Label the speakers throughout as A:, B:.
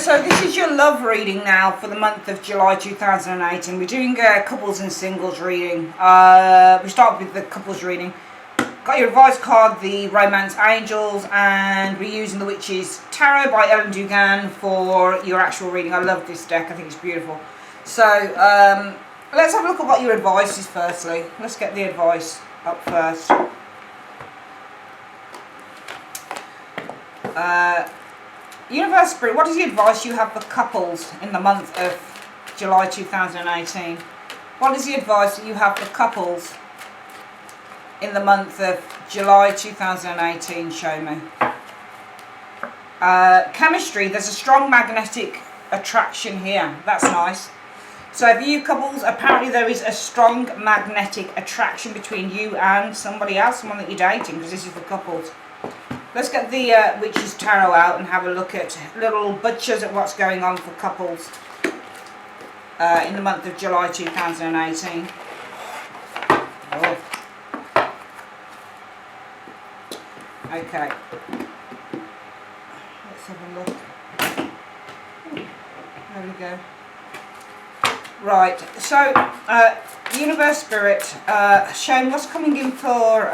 A: So this is your love reading now for the month of July 2018. We're doing a couples and singles reading. We start with the couples reading. Got your advice card, the Romance Angels, and we're using the Witch's Tarot by Ellen Dugan for your actual reading. I love this deck, I think it's beautiful. So let's have a look at what your advice is firstly. Let's get the advice up first. Universe Spirit, what is the advice you have for couples in the month of July 2018? What is the advice that you have for couples in the month of July 2018? Show me. Chemistry, there's a strong magnetic attraction here. That's nice. So for you couples, apparently there is a strong magnetic attraction between you and somebody else, someone that you're dating, because this is for couples. Let's get the Witch's Tarot out and have a look at little butchers at what's going on for couples in the month of July 2018. Oh. Okay. Let's have a look. There we go. Right, so Universe Spirit, show me what's coming in for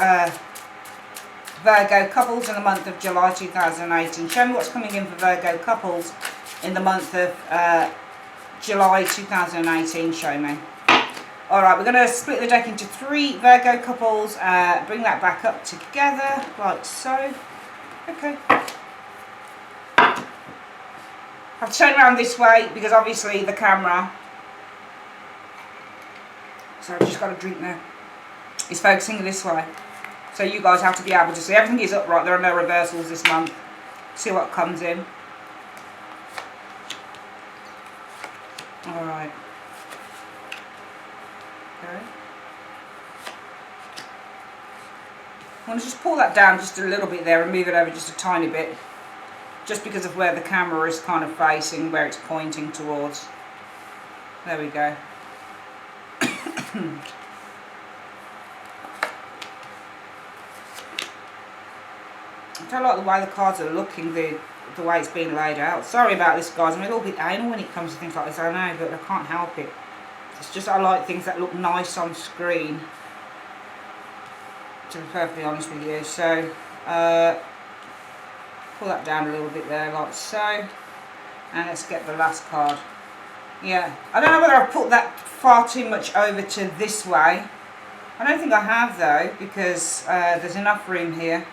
A: Virgo couples in the month of July 2018. Show me what's coming in for Virgo couples in the month of July 2018. Show me. Alright, we're going to split the deck into 3 Virgo couples. Bring that back up together, like so. Okay. I have to turn around this way because obviously the camera. So I've just got a drink there. It's focusing this way. So you guys have to be able to see. Everything is upright. There are no reversals this month. See what comes in. Alright. Okay. I want to just pull that down just a little bit there and move it over just a tiny bit. Just because of where the camera is kind of facing, where it's pointing towards. There we go. I don't like the way the cards are looking, the way it's being laid out. Sorry about this, guys. I'm a little bit anal when it comes to things like this, I know, but I can't help it. It's just I like things that look nice on screen, to be perfectly honest with you. So, pull that down a little bit there, like so. And let's get the last card. Yeah, I don't know whether I've put that far too much over to this way. I don't think I have, though, because there's enough room here.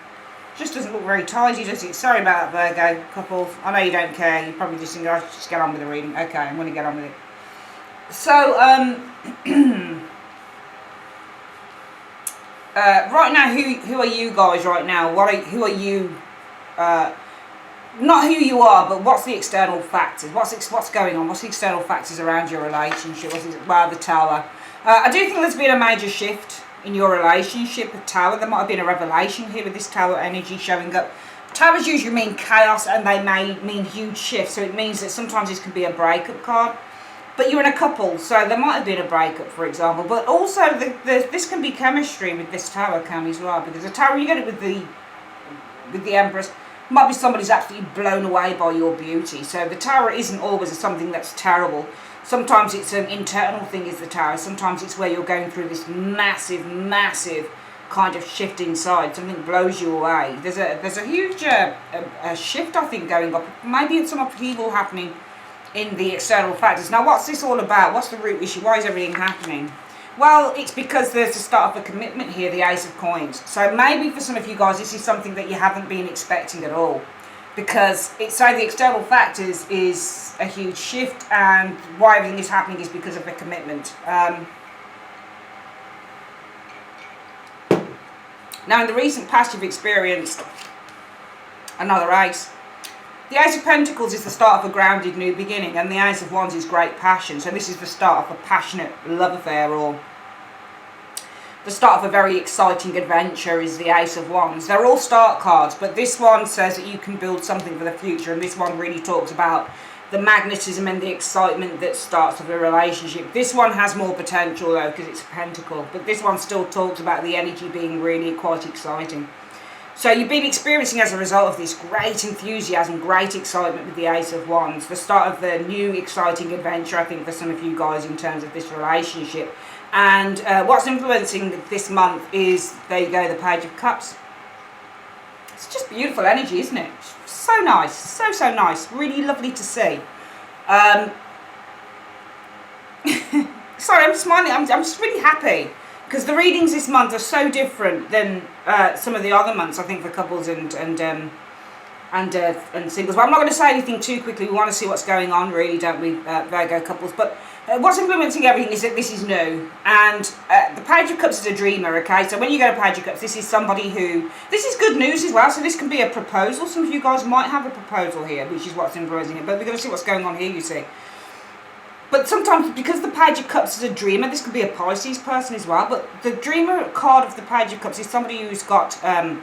A: Just doesn't look very tidy, does it? Sorry about that, Virgo couples. I know you don't care. You probably just think, I should just get on with the reading. Okay, I'm going to get on with it. So, right now, who are you guys right now? Who are you? Not who you are, but what's the external factors? What's going on? What's the external factors around your relationship? Well, the Tower. I do think there's been a major shift in your relationship with Tower. There might have been a revelation here with this Tower energy showing up. Towers usually mean chaos, and they may mean huge shifts, so it means that sometimes this can be a breakup card. But you're in a couple, so there might have been a breakup, for example. But also, this can be chemistry with this Tower, can as well, because the Tower, you get it with the Empress, might be somebody's absolutely blown away by your beauty. So the Tower isn't always something that's terrible. Sometimes it's an internal thing, is the Tower. Sometimes it's where you're going through this massive, massive kind of shift inside. Something blows you away. There's a huge shift, I think, going up. Maybe it's some upheaval happening in the external factors. Now, what's this all about? What's the root issue? Why is everything happening? Well, it's because there's the start of a commitment here, the Ace of Coins. So maybe for some of you guys, this is something that you haven't been expecting at all. Because it's so the external factors is a huge shift, and why everything is happening is because of a commitment. Now, in the recent past, you've experienced another ace. The Ace of Pentacles is the start of a grounded new beginning, and the Ace of Wands is great passion. So this is the start of a passionate love affair, or the start of a very exciting adventure is the Ace of Wands. They're all start cards, but this one says that you can build something for the future, and this one really talks about the magnetism and the excitement that starts with a relationship. This one has more potential, though, because it's a pentacle, but this one still talks about the energy being really quite exciting. So you've been experiencing, as a result of this, great enthusiasm, great excitement with the Ace of Wands, the start of the new exciting adventure, I think, for some of you guys in terms of this relationship. And what's influencing this month is, there you go, the Page of Cups. It's just beautiful energy, isn't it? So nice, so nice, really lovely to see. Sorry, I'm smiling, I'm just really happy. Because the readings this month are so different than some of the other months, I think, for couples and singles. But I'm not going to say anything too quickly. We want to see what's going on, really, don't we, Virgo couples? But what's influencing everything is that this is new. And the Page of Cups is a dreamer, okay? So when you go to Page of Cups, this is somebody who... This is good news as well, so this can be a proposal. Some of you guys might have a proposal here, which is what's influencing it. But we're going to see what's going on here, you see. But sometimes, because the Page of Cups is a dreamer, this could be a Pisces person as well, but the dreamer card of the Page of Cups is somebody who's got a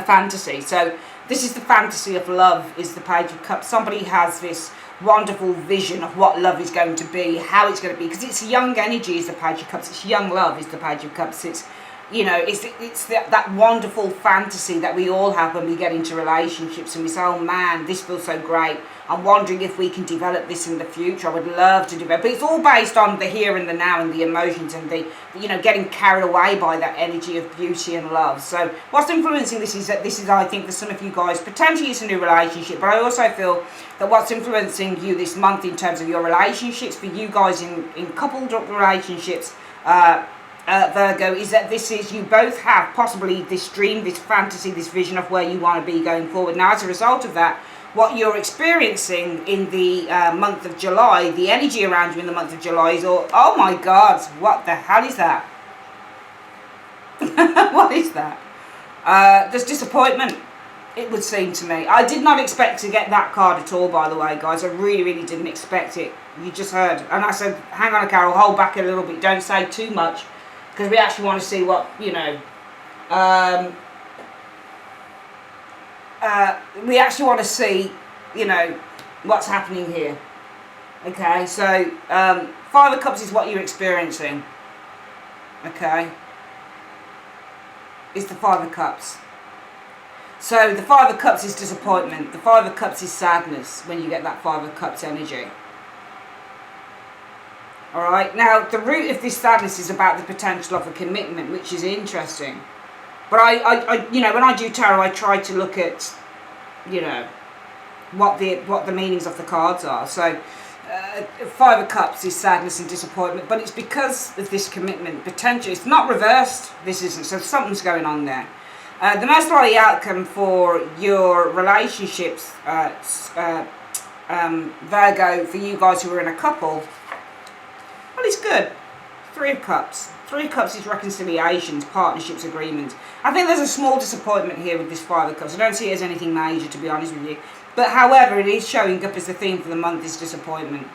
A: fantasy. So this is the fantasy of love, is the Page of Cups. Somebody has this wonderful vision of what love is going to be, how it's going to be, because it's young energy is the Page of Cups, it's young love is the Page of Cups, it's, you know, it's that wonderful fantasy that we all have when we get into relationships and we say, oh man, this feels so great. I'm wondering if we can develop this in the future. I would love to develop, but it's all based on the here and the now and the emotions and the, you know, getting carried away by that energy of beauty and love. So what's influencing this is that this is, I think, for some of you guys, potentially it's a new relationship, but I also feel that what's influencing you this month in terms of your relationships, for you guys in coupled relationships, Virgo, is that this is, you both have possibly this dream, this fantasy, this vision of where you want to be going forward. Now, as a result of that, what you're experiencing in the month of July, the energy around you in the month of July is all, oh my God, what the hell is that? What is that? There's disappointment, it would seem to me. I did not expect to get that card at all, by the way, guys. I really didn't expect it. You just heard. And I said, hang on, Carol, hold back a little bit. Don't say too much, because we actually want to see what, you know, we actually want to see, you know, what's happening here. Okay, so Five of Cups is what you're experiencing. Okay, it's the Five of Cups. So the Five of Cups is disappointment. The Five of Cups is sadness when you get that Five of Cups energy. Alright, now the root of this sadness is about the potential of a commitment, which is interesting. But I you know, when I do tarot, I try to look at, you know, what the meanings of the cards are. So Five of Cups is sadness and disappointment, but it's because of this commitment potential. It's not reversed, this isn't, so something's going on there. The most likely outcome for your relationships, Virgo, for you guys who are in a couple, well, it's good. Three of Cups. Three of Cups is reconciliations, partnerships, agreements. I think there's a small disappointment here with this Five of Cups. I don't see it as anything major, to be honest with you. But however, it is showing up as the theme for the month is disappointment.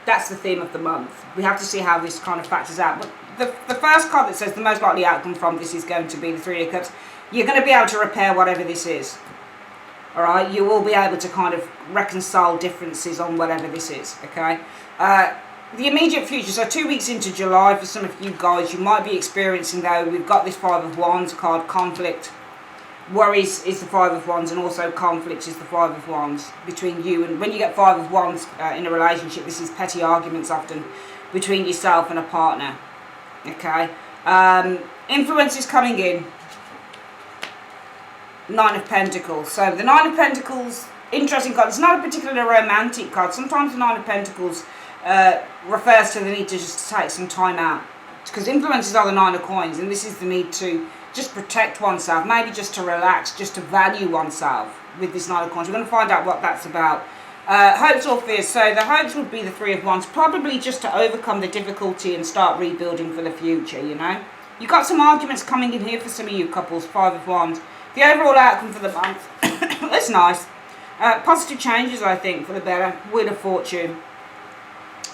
A: That's the theme of the month. We have to see how this kind of factors out. But the first card that says the most likely outcome from this is going to be the Three of Cups. You're going to be able to repair whatever this is. Alright, you will be able to kind of reconcile differences on whatever this is, okay? The immediate future, so 2 weeks into July, for some of you guys, you might be experiencing, though, we've got this Five of Wands card, conflict. Worries is the Five of Wands, and also conflict is the Five of Wands between you. And when you get Five of Wands in a relationship, this is petty arguments often between yourself and a partner, okay? Influence is coming in. Nine of Pentacles. So the Nine of Pentacles, interesting card. It's not a particularly romantic card. Sometimes the Nine of Pentacles refers to the need to just take some time out, because influences are the Nine of Coins, and this is the need to just protect oneself, maybe just to relax, just to value oneself with this Nine of Coins. We're going to find out what that's about. Hopes or fears. So the hopes would be the Three of Wands, probably just to overcome the difficulty and start rebuilding for the future, you know. You've got some arguments coming in here for some of you couples, Five of Wands. The overall outcome for the month, that's nice. Positive changes, I think, for the better. Wheel of Fortune.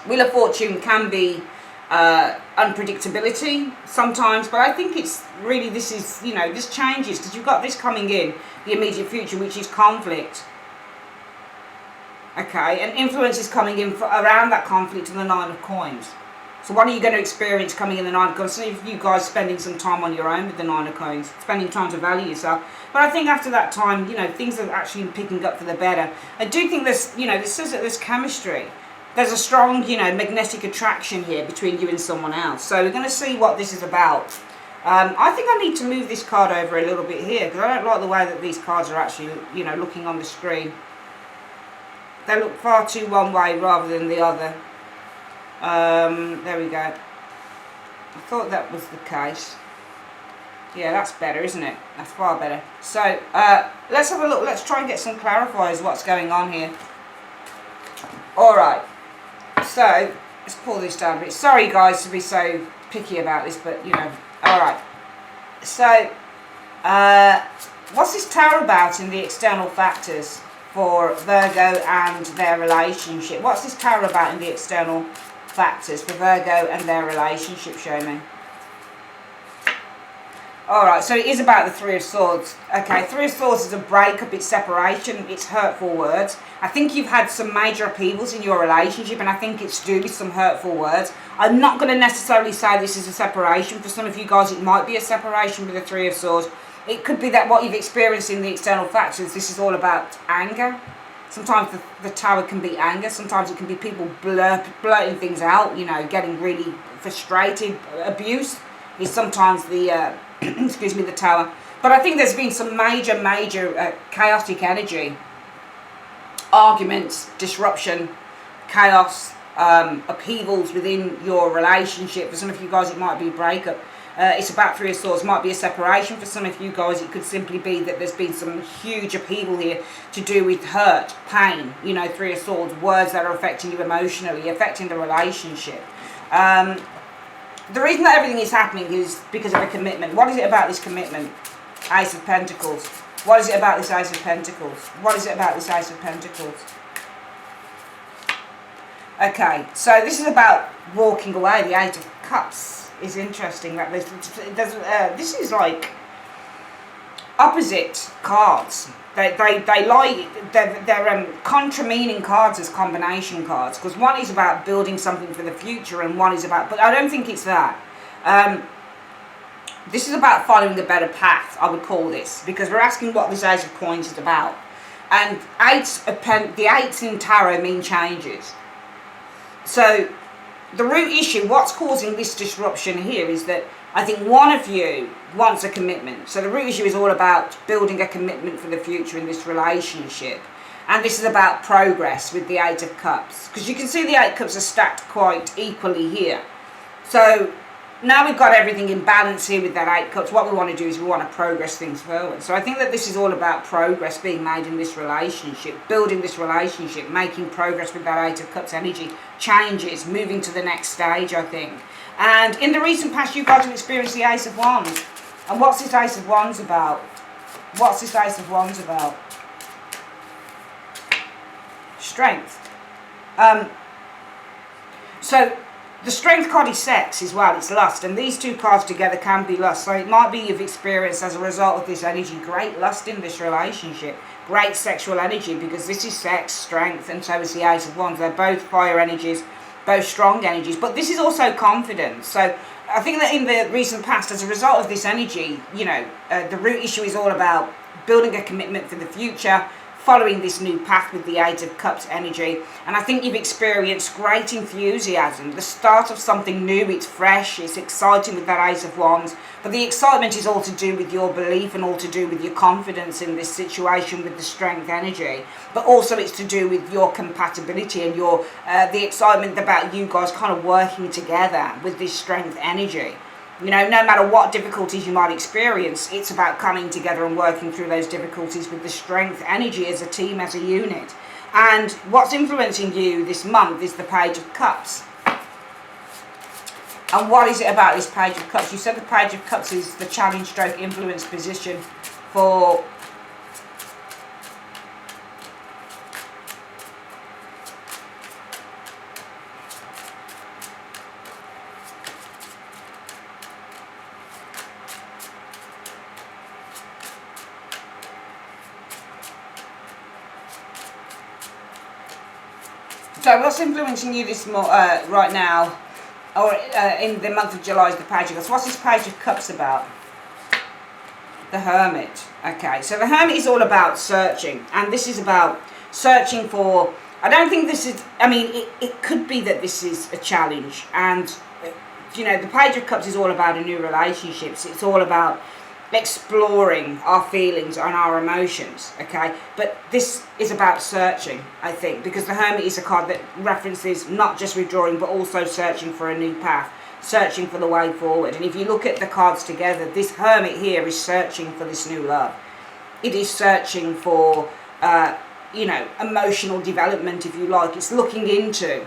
A: Wheel of Fortune can be unpredictability sometimes, but I think it's really, this is, you know, this changes, because you've got this coming in, the immediate future, which is conflict. Okay, and influence is coming in for, around that conflict and the Nine of Coins. So what are you going to experience coming in the Nine of Coins? Some of you guys spending some time on your own with the Nine of Coins, spending time to value yourself. But I think after that time, you know, things are actually picking up for the better. I do think there's, you know, this says that there's chemistry. There's a strong, you know, magnetic attraction here between you and someone else. So we're going to see what this is about. I think I need to move this card over a little bit here because I don't like the way that these cards are actually, you know, looking on the screen. They look far too one way rather than the other. There we go. I thought that was the case. Yeah, that's better, isn't it? That's far better. So, let's have a look. Let's try and get some clarifiers what's going on here. Alright. So, let's pull this down a bit. Sorry, guys, to be so picky about this, but, you know. Alright. So, what's this tower about in the external factors for Virgo and their relationship? What's this tower about in the external factors for Virgo and their relationship? Show me. Alright, so it is about the Three of Swords. Okay, Three of Swords is a breakup, it's separation, it's hurtful words. I think you've had some major upheavals in your relationship, and I think it's to do with some hurtful words. I'm not going to necessarily say this is a separation. For some of you guys, it might be a separation with the Three of Swords. It could be that what you've experienced in the external factors, this is all about anger. Sometimes the tower can be anger. Sometimes it can be people blurting things out, you know, getting really frustrated. Abuse is sometimes the, excuse me, the tower. But I think there's been some major chaotic energy. Arguments, disruption, chaos, upheavals within your relationship. For some of you guys, it might be a breakup. It's about Three of Swords. Might be a separation for some of you guys. It could simply be that there's been some huge upheaval here to do with hurt, pain. You know, Three of Swords, words that are affecting you emotionally, affecting the relationship. The reason that everything is happening is because of a commitment. What is it about this commitment? Ace of Pentacles. What is it about this Ace of Pentacles? What is it about this Ace of Pentacles? Okay, so this is about walking away. The Eight of Cups is interesting. That this is like opposite cards. They're contra-meaning cards as combination cards, because one is about building something for the future and one is about, but I don't think it's that. This is about following a better path, I would call this, because we're asking what this Ace of Coins is about. And the eights in tarot mean changes. So the root issue, what's causing this disruption here, is that I think one of you wants a commitment. So the root issue is all about building a commitment for the future in this relationship. And this is about progress with the Eight of Cups. Because you can see the Eight of Cups are stacked quite equally here. So now we've got everything in balance here with that Eight of Cups. What we want to do is we want to progress things forward. So I think that this is all about progress being made in this relationship, building this relationship, making progress with that Eight of Cups energy, changes, moving to the next stage, I think. And in the recent past, you guys have experienced the Ace of Wands. And what's this Ace of Wands about? What's this Ace of Wands about? Strength. So the Strength card is sex as well, it's lust, and these two cards together can be lust. So it might be you've experienced, as a result of this energy, great lust in this relationship, great sexual energy, because this is sex, strength, and so is the Ace of Wands. They're both fire energies, both strong energies, but this is also confidence. So I think that in the recent past, as a result of this energy, you know, the root issue is all about building a commitment for the future, following this new path with the Eight of Cups energy. And I think you've experienced great enthusiasm, the start of something new. It's fresh, it's exciting with that Ace of Wands, but the excitement is all to do with your belief and all to do with your confidence in this situation with the Strength energy, but also it's to do with your compatibility and your the excitement about you guys kind of working together with this Strength energy. You know, no matter what difficulties you might experience, it's about coming together and working through those difficulties with the Strength energy as a team, as a unit. And what's influencing you this month is the Page of Cups. And what is it about this Page of Cups? You said the Page of Cups is the challenge stroke influence position for so what's influencing you this right now or in the month of July is the Page of Cups. What's this Page of Cups about? The Hermit. Okay, so the Hermit is all about searching, and this is about searching for, I don't think this is, I mean, it could be that this is a challenge, and you know, the Page of Cups is all about a new relationships. It's all about exploring our feelings and our emotions, okay? But this is about searching, I think, because the Hermit is a card that references not just withdrawing, but also searching for a new path, searching for the way forward. And if you look at the cards together, this Hermit here is searching for this new love. It is searching for, you know, emotional development, if you like. It's looking into,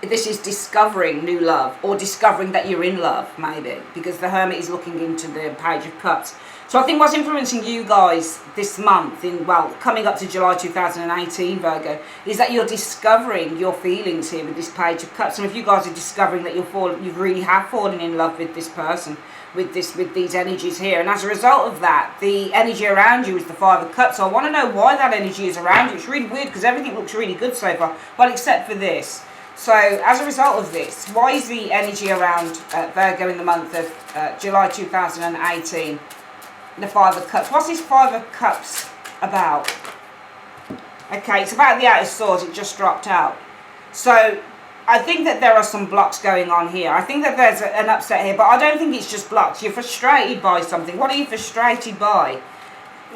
A: this is discovering new love, or discovering that you're in love, maybe, because the Hermit is looking into the Page of Cups. So I think what's influencing you guys this month, coming up to July 2018, Virgo, is that you're discovering your feelings here with this Page of Cups. Some of you guys are discovering that you really have fallen in love with this person, with these energies here. And as a result of that, the energy around you is the Five of Cups. So I want to know why that energy is around you. It's really weird because everything looks really good so far, well, except for this. So, as a result of this, why is the energy around Virgo in the month of July 2018 the Five of Cups? What's this Five of Cups about? Okay, it's about the Eight of Swords. It just dropped out. So, I think that there are some blocks going on here. I think that there's an upset here, but I don't think it's just blocks. You're frustrated by something. What are you frustrated by?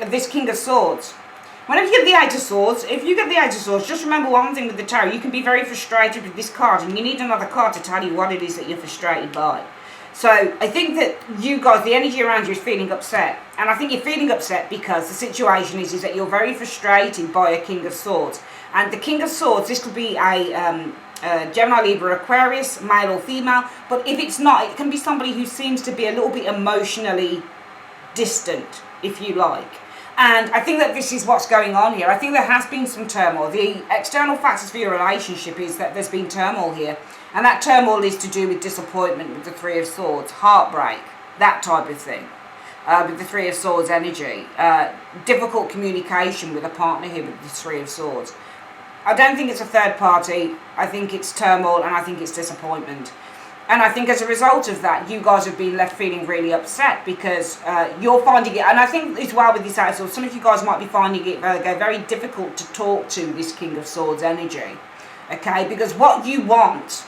A: This King of Swords. Whenever you get the Eight of Swords, if you get the Eight of Swords, just remember one thing with the tarot. You can be very frustrated with this card, and you need another card to tell you what it is that you're frustrated by. So, I think that you guys, the energy around you is feeling upset. And I think you're feeling upset because the situation is that you're very frustrated by a King of Swords. And the King of Swords, this could be a Gemini, Libra, Aquarius, male or female. But if it's not, it can be somebody who seems to be a little bit emotionally distant, if you like. And I think that this is what's going on here. I think there has been some turmoil. The external factors for your relationship is that there's been turmoil here. And that turmoil is to do with disappointment with the Three of Swords, heartbreak, that type of thing. With the Three of Swords energy. Difficult communication with a partner here with the Three of Swords. I don't think it's a third party. I think it's turmoil, and I think it's disappointment. And I think as a result of that, you guys have been left feeling really upset because you're finding it, and I think as well with this Eight of Swords, some of you guys might be finding it, Virgo, very difficult to talk to this King of Swords energy. Okay, because what you want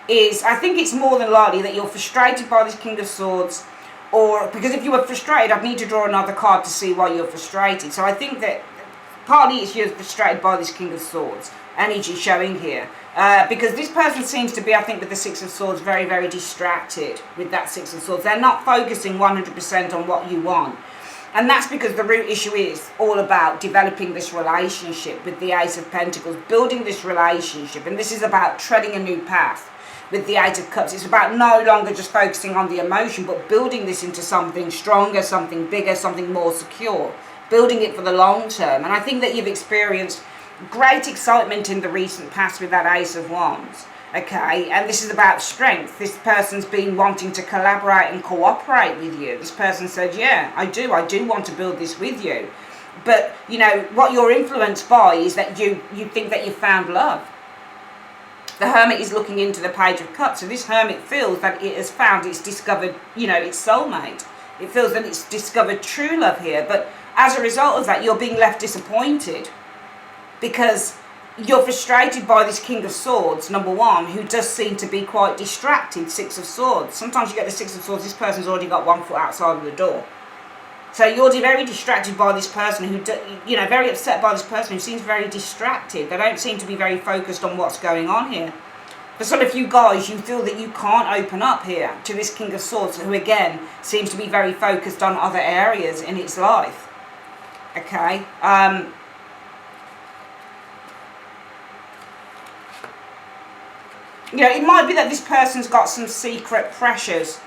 A: is, I think it's more than likely that you're frustrated by this King of Swords, or because if you were frustrated, I'd need to draw another card to see why you're frustrated. So I think that partly it's you're frustrated by this King of Swords energy showing here. Because this person seems to be, I think, with the Six of Swords, very, very distracted with that Six of Swords. They're not focusing 100% on what you want. And that's because the root issue is all about developing this relationship with the Ace of Pentacles, building this relationship. And this is about treading a new path with the Eight of Cups. It's about no longer just focusing on the emotion, but building this into something stronger, something bigger, something more secure. Building it for the long term. And I think that you've experienced great excitement in the recent past with that Ace of Wands, okay? And this is about strength. This person's been wanting to collaborate and cooperate with you. This person said, yeah, I do want to build this with you. But, you know, what you're influenced by is that you think that you've found love. The Hermit is looking into the Page of Cups. So this Hermit feels that it has found, it's discovered, you know, its soulmate. It feels that it's discovered true love here. But as a result of that, you're being left disappointed. Because you're frustrated by this King of Swords, number one, who does seem to be quite distracted, Six of Swords. Sometimes you get the Six of Swords, this person's already got 1 foot outside of the door. So you're very distracted by this person who, you know, very upset by this person who seems very distracted. They don't seem to be very focused on what's going on here. For some of you guys, you feel that you can't open up here to this King of Swords, who again seems to be very focused on other areas in its life. Okay? You know, it might be that this person's got some secret pressures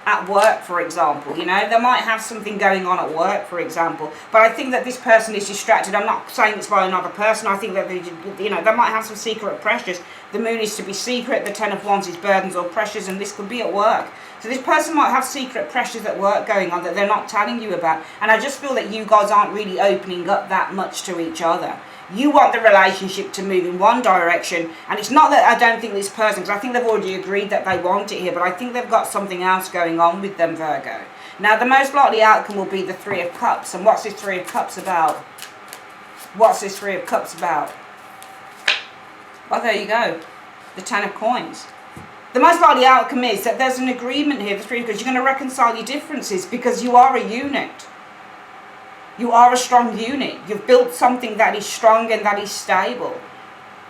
A: at work, for example. You know, they might have something going on at work, for example. But I think that this person is distracted. I'm not saying it's by another person. I think that, you know, they might have some secret pressures. The Moon is to be secret. The Ten of Wands is burdens or pressures, and this could be at work. So this person might have secret pressures at work going on that they're not telling you about. And I just feel that you guys aren't really opening up that much to each other. You want the relationship to move in one direction, and it's not that I don't think this person, because I think they've already agreed that they want it here, but I think they've got something else going on with them, Virgo. Now, the most likely outcome will be the Three of Cups, and what's this Three of Cups about? What's this Three of Cups about? Well, there you go. The Ten of Coins. The most likely outcome is that there's an agreement here, the Three of Cups. You're going to reconcile your differences because you are a unit. You are a strong unit. You've built something that is strong and that is stable.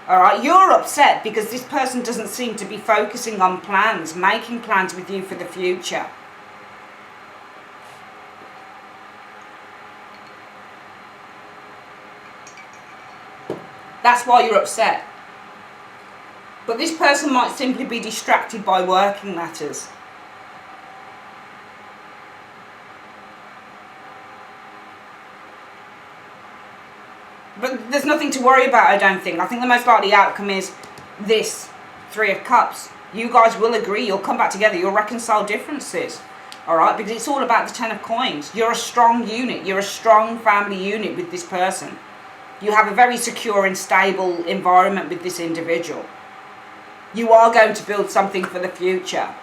A: Alright, you're upset because this person doesn't seem to be focusing on plans, making plans with you for the future. That's why you're upset. But this person might simply be distracted by working matters. But there's nothing to worry about, I don't think. I think the most likely outcome is this Three of Cups. You guys will agree, you'll come back together, you'll reconcile differences. Alright, because it's all about the Ten of Coins. You're a strong unit, you're a strong family unit with this person. You have a very secure and stable environment with this individual. You are going to build something for the future.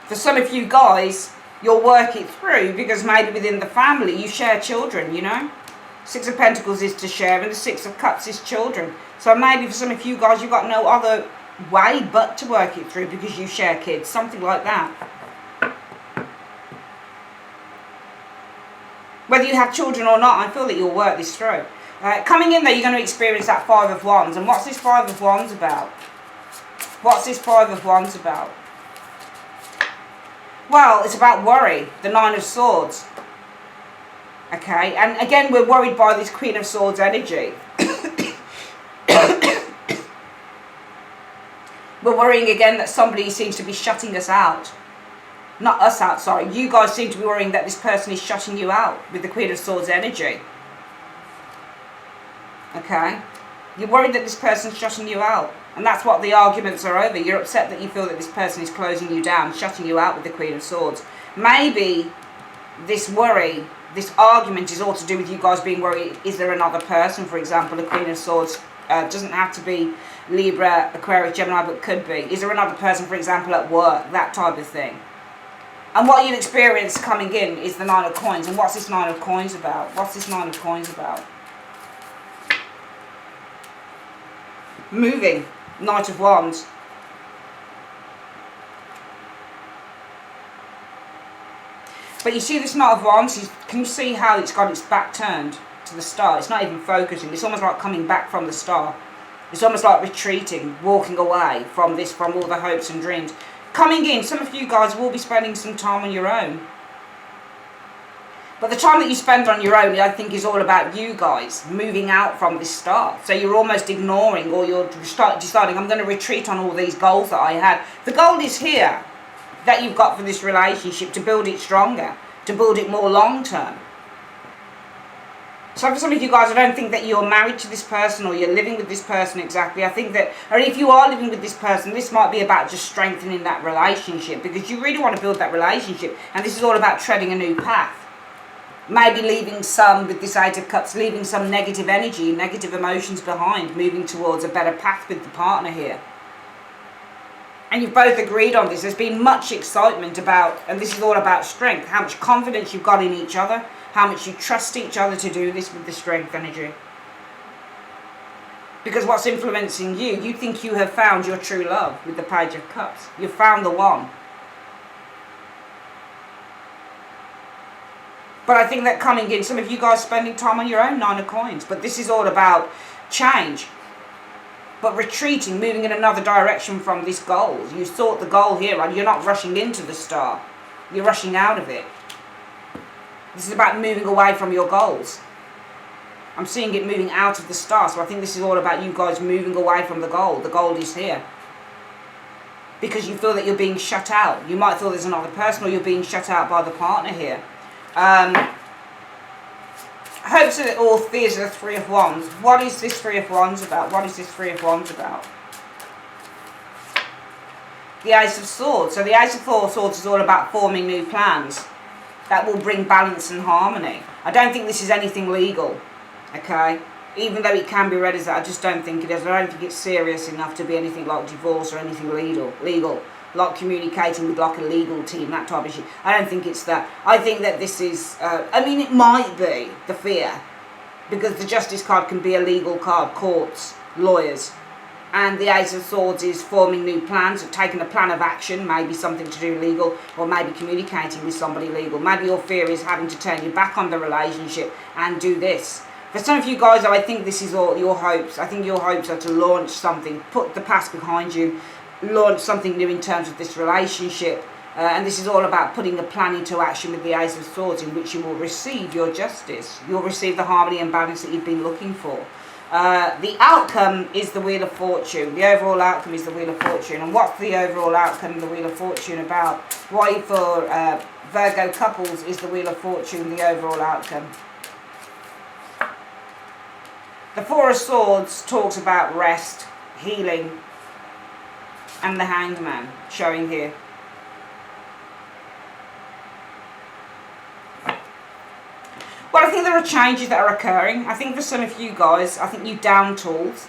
A: For some of you guys, you'll work it through because maybe within the family you share children, you know. Six of Pentacles is to share and the Six of Cups is children. So maybe for some of you guys you've got no other way but to work it through because you share kids, something like that. Whether you have children or not, I feel that you'll work this through. Coming in there, you're going to experience that Five of Wands. And what's this Five of Wands about? What's this Five of Wands about? Well, it's about worry. The Nine of Swords. Okay, and again, we're worried by this Queen of Swords energy. We're worrying again that somebody seems to be shutting us out. Not us out, sorry. You guys seem to be worrying that this person is shutting you out with the Queen of Swords energy. Okay? You're worried that this person's shutting you out. And that's what the arguments are over. You're upset that you feel that this person is closing you down, shutting you out with the Queen of Swords. Maybe this worry, this argument is all to do with you guys being worried. Is there another person, for example, the Queen of Swords doesn't have to be Libra, Aquarius, Gemini, but could be. Is there another person, for example, at work? That type of thing. And what you'll experience coming in is the Nine of Coins. And what's this Nine of Coins about? What's this Nine of Coins about? Moving. Knight of Wands. But you see this Knight of Wands, can you see how it's got its back turned to the star? It's not even focusing. It's almost like coming back from the star. It's almost like retreating, walking away from this, from all the hopes and dreams. Coming in, some of you guys will be spending some time on your own. But the time that you spend on your own, I think, is all about you guys moving out from this star. So you're almost ignoring, or you're deciding, I'm going to retreat on all these goals that I had. The goal is here, that you've got for this relationship, to build it stronger, to build it more long term. So for some of you guys, I don't think that you're married to this person or you're living with this person exactly. I think that, or if you are living with this person, this might be about just strengthening that relationship, because you really want to build that relationship. And this is all about treading a new path. Maybe leaving some, with this Eight of Cups, leaving some negative energy, negative emotions behind, moving towards a better path with the partner here. And you've both agreed on this. There's been much excitement about, and this is all about strength, how much confidence you've got in each other, how much you trust each other to do this with the strength energy. Because what's influencing you, you think you have found your true love with the Page of Cups. You've found the one. But I think that coming in, some of you guys spending time on your own, Nine of Coins. But this is all about change. But retreating, moving in another direction from this goal. You sought the goal here, and you're not rushing into the star. You're rushing out of it. This is about moving away from your goals. I'm seeing it moving out of the star. So I think this is all about you guys moving away from the goal. The goal is here. Because you feel that you're being shut out. You might feel there's another person, or you're being shut out by the partner here. Hopes of it all, fears of the Three of Wands. What is this Three of Wands about? What is this Three of Wands about? The Ace of Swords. So the Ace of Swords is all about forming new plans. that will bring balance and harmony. I don't think this is anything legal, okay? Even though it can be read as that, I just don't think it is. I don't think it's serious enough to be anything like divorce or anything legal, like communicating with like a legal team, that type of shit. I don't think it's that. I think that this is, I mean, it might be the fear, because the Justice card can be a legal card, courts, lawyers. And the Ace of Swords is forming new plans, or taking a plan of action, maybe something to do legal, or maybe communicating with somebody legal. Maybe your fear is having to turn your back on the relationship and do this. For some of you guys, I think this is all your hopes. I think your hopes are to launch something, put the past behind you, launch something new in terms of this relationship. And this is all about putting a plan into action with the Ace of Swords, in which you will receive your justice. You'll receive the harmony and balance that you've been looking for. The outcome is the Wheel of Fortune. The overall outcome is the Wheel of Fortune. And what's the overall outcome of the Wheel of Fortune about? Why for Virgo couples is the Wheel of Fortune the overall outcome? The Four of Swords talks about rest, healing, and the Hanged Man showing here. Well, I think there are changes that are occurring. I think for some of you guys, I think you down tools.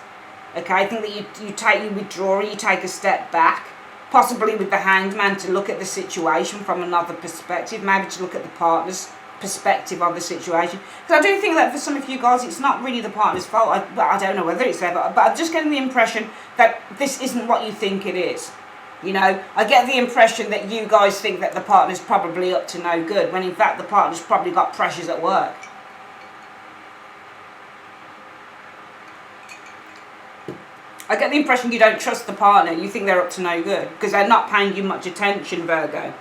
A: Okay, I think that you withdraw, you take a step back, possibly with the Hanged Man, to look at the situation from another perspective, maybe to look at the partner's perspective of the situation. Because I do think that for some of you guys, it's not really the partner's fault. I don't know whether it's there, but I'm just getting the impression that this isn't what you think it is. You know, I get the impression that you guys think that the partner's probably up to no good, when in fact the partner's probably got pressures at work. I get the impression you don't trust the partner. You think they're up to no good because they're not paying you much attention, Virgo.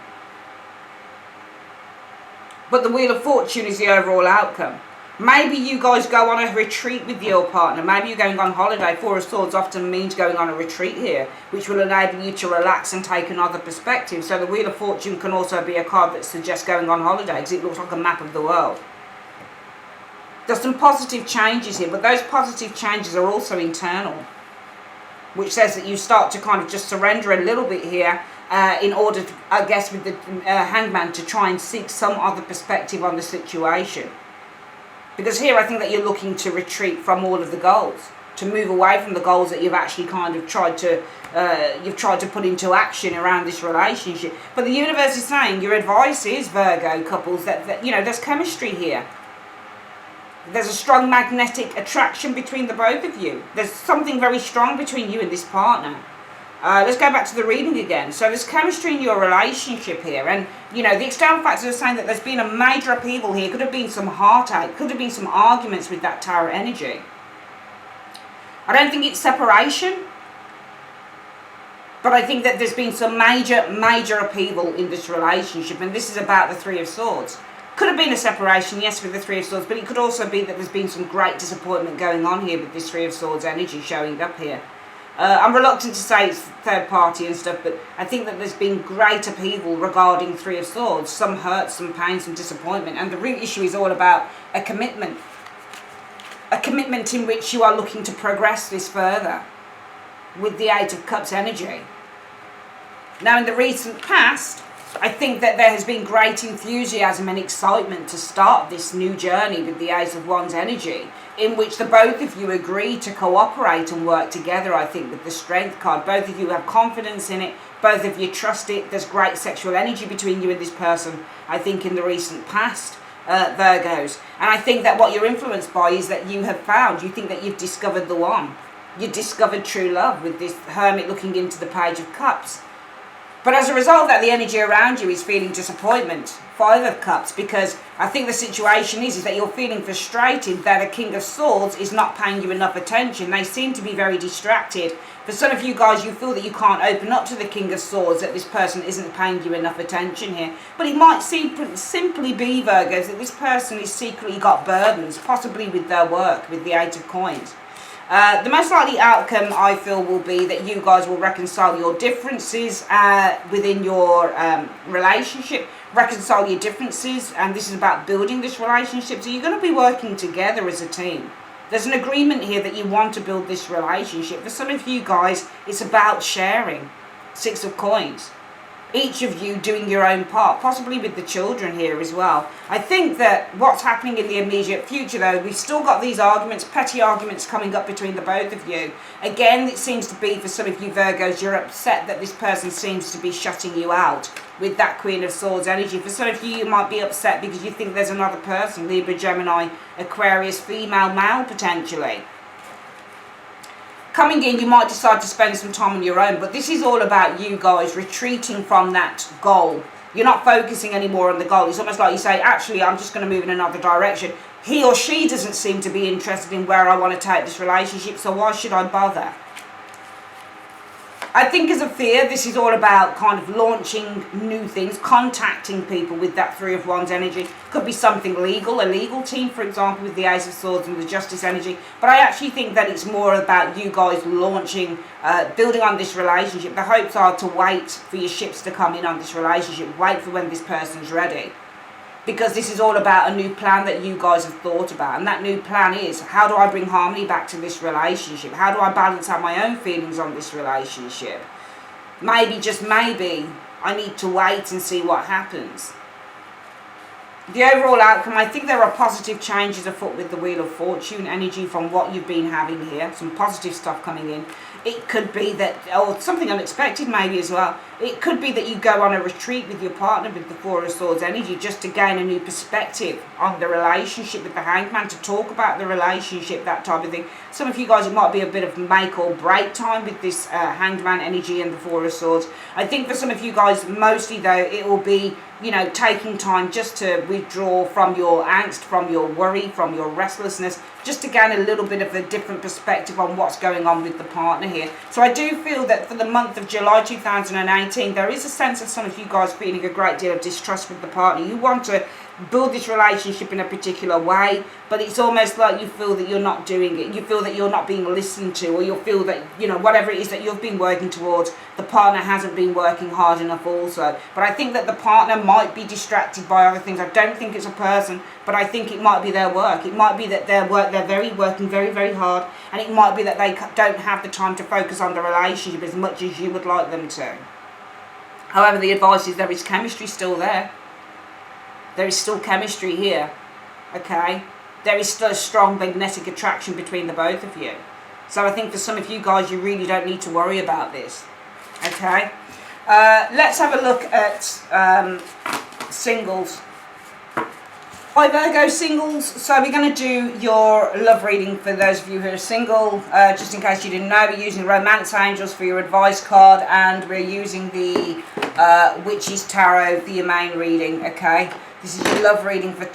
A: But the Wheel of Fortune is the overall outcome. Maybe you guys go on a retreat with your partner. Maybe you're going on holiday. Four of Swords often means going on a retreat here, which will enable you to relax and take another perspective. So the Wheel of Fortune can also be a card that suggests going on holiday, because it looks like a map of the world. There's some positive changes here, but those positive changes are also internal, which says that you start to kind of just surrender a little bit here in order to, I guess, with the Hanged Man, to try and seek some other perspective on the situation. Because here I think that you're looking to retreat from all of the goals, to move away from the goals that you've actually kind of tried to put into action around this relationship. But the universe is saying, your advice is, Virgo couples, that you know, there's chemistry here. There's a strong magnetic attraction between the both of you. There's something very strong between you and this partner. Let's go back to the reading again. So there's chemistry in your relationship here. And, you know, the external factors are saying that there's been a major upheaval here. Could have been some heartache. Could have been some arguments with that Tower energy. I don't think it's separation. But I think that there's been some major upheaval in this relationship. And this is about the Three of Swords. Could have been a separation, yes, with the Three of Swords. But it could also be that there's been some great disappointment going on here with this Three of Swords energy showing up here. I'm reluctant to say it's third party and stuff, but I think that there's been great upheaval regarding Three of Swords. Some hurt, some pain, some disappointment. And the real issue is all about a commitment. A commitment in which you are looking to progress this further with the Eight of Cups energy. Now, in the recent past, I think that there has been great enthusiasm and excitement to start this new journey with the Ace of Wands energy, in which the both of you agree to cooperate and work together. I think with the Strength card, both of you have confidence in it, both of you trust it. There's great sexual energy between you and this person, I think, in the recent past, Virgos. And I think that what you're influenced by is that you have found, you think that you've discovered the one. You discovered true love with this Hermit looking into the Page of Cups. But as a result of that, the energy around you is feeling disappointment. Five of Cups, because I think the situation is that you're feeling frustrated that a King of Swords is not paying you enough attention. They seem to be very distracted. For some of you guys, you feel that you can't open up to the King of Swords, that this person isn't paying you enough attention here. But it might simply be, Virgos, that this person has secretly got burdens, possibly with their work, with the Eight of Coins. The most likely outcome, I feel, will be that you guys will reconcile your differences within your relationship, reconcile your differences, and this is about building this relationship. So you're going to be working together as a team. There's an agreement here that you want to build this relationship. For some of you guys, it's about sharing. Six of Coins. each of you doing your own part, possibly with the children here as well. I think that what's happening in the immediate future, though, we've still got these arguments, petty arguments coming up between the both of you. Again, it seems to be for some of you Virgos, you're upset that this person seems to be shutting you out with that Queen of Swords energy. For some of you, you might be upset because you think there's another person, Libra, Gemini, Aquarius, female, male, potentially. Coming in, you might decide to spend some time on your own, but this is all about you guys retreating from that goal. You're not focusing anymore on the goal. It's almost like you say, actually, I'm just going to move in another direction. He or she doesn't seem to be interested in where I want to take this relationship, so why should I bother? I think as a fear, this is all about kind of launching new things, contacting people with that Three of Wands energy. Could be something legal, a legal team, for example, with the Ace of Swords and the Justice energy. But I actually think that it's more about you guys launching, building on this relationship. The hopes are to wait for your ships to come in on this relationship. Wait for when this person's ready. Because this is all about a new plan that you guys have thought about. And that new plan is, how do I bring harmony back to this relationship? How do I balance out my own feelings on this relationship? Maybe, just maybe, I need to wait and see what happens. The overall outcome, I think there are positive changes afoot with the Wheel of Fortune energy from what you've been having here. Some positive stuff coming in. It could be that, or something unexpected maybe as well. It could be that you go on a retreat with your partner with the Four of Swords energy just to gain a new perspective on the relationship with the Hangman, to talk about the relationship, that type of thing. Some of you guys, it might be a bit of make or break time with this Hangman energy and the Four of Swords. I think for some of you guys, mostly though, it will be, you know, taking time just to withdraw from your angst, from your worry, from your restlessness, just to gain a little bit of a different perspective on what's going on with the partner here. So I do feel that for the month of July 2018, there is a sense of some of you guys feeling a great deal of distrust with the partner. You want to build this relationship in a particular way, but it's almost like you feel that you're not doing it. You feel that you're not being listened to, or you feel that, you know, whatever it is that you've been working towards, the partner hasn't been working hard enough also. But I think that the partner might be distracted by other things. I don't think it's a person, but I think it might be their work. It might be that they're working very, very hard, and it might be that they don't have the time to focus on the relationship as much as you would like them to. However, the advice is there is chemistry still there. There is still chemistry here, okay? There is still a strong magnetic attraction between the both of you. So I think for some of you guys, you really don't need to worry about this, okay? Let's have a look at singles. Hi Virgo, singles. So we're going to do your love reading for those of you who are single. Just in case you didn't know, we're using Romance Angels for your advice card, and we're using the Witches Tarot for your main reading, okay? This is your love reading for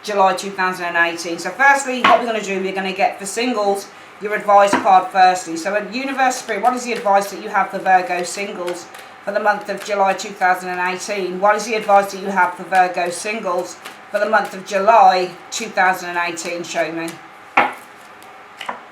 A: July 2018. So firstly, what we're going to do, we're going to get for singles, your advice card firstly. So at Universe Spirit, what is the advice that you have for Virgo singles for the month of July 2018? What is the advice that you have for Virgo singles for the month of July 2018? Show me.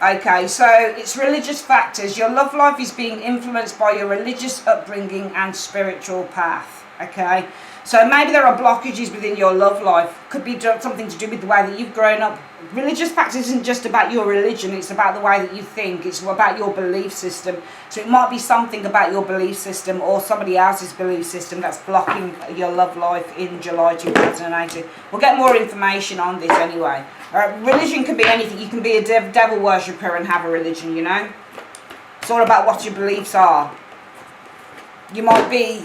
A: Okay, so it's religious factors. Your love life is being influenced by your religious upbringing and spiritual path, okay? So maybe there are blockages within your love life. Could be something to do with the way that you've grown up. Religious factors isn't just about your religion, it's about the way that you think. It's about your belief system. So it might be something about your belief system or somebody else's belief system that's blocking your love life in July 2018. We'll get more information on this anyway. Religion can be anything. You can be a devil worshipper and have a religion, you know. It's all about what your beliefs are. You might be,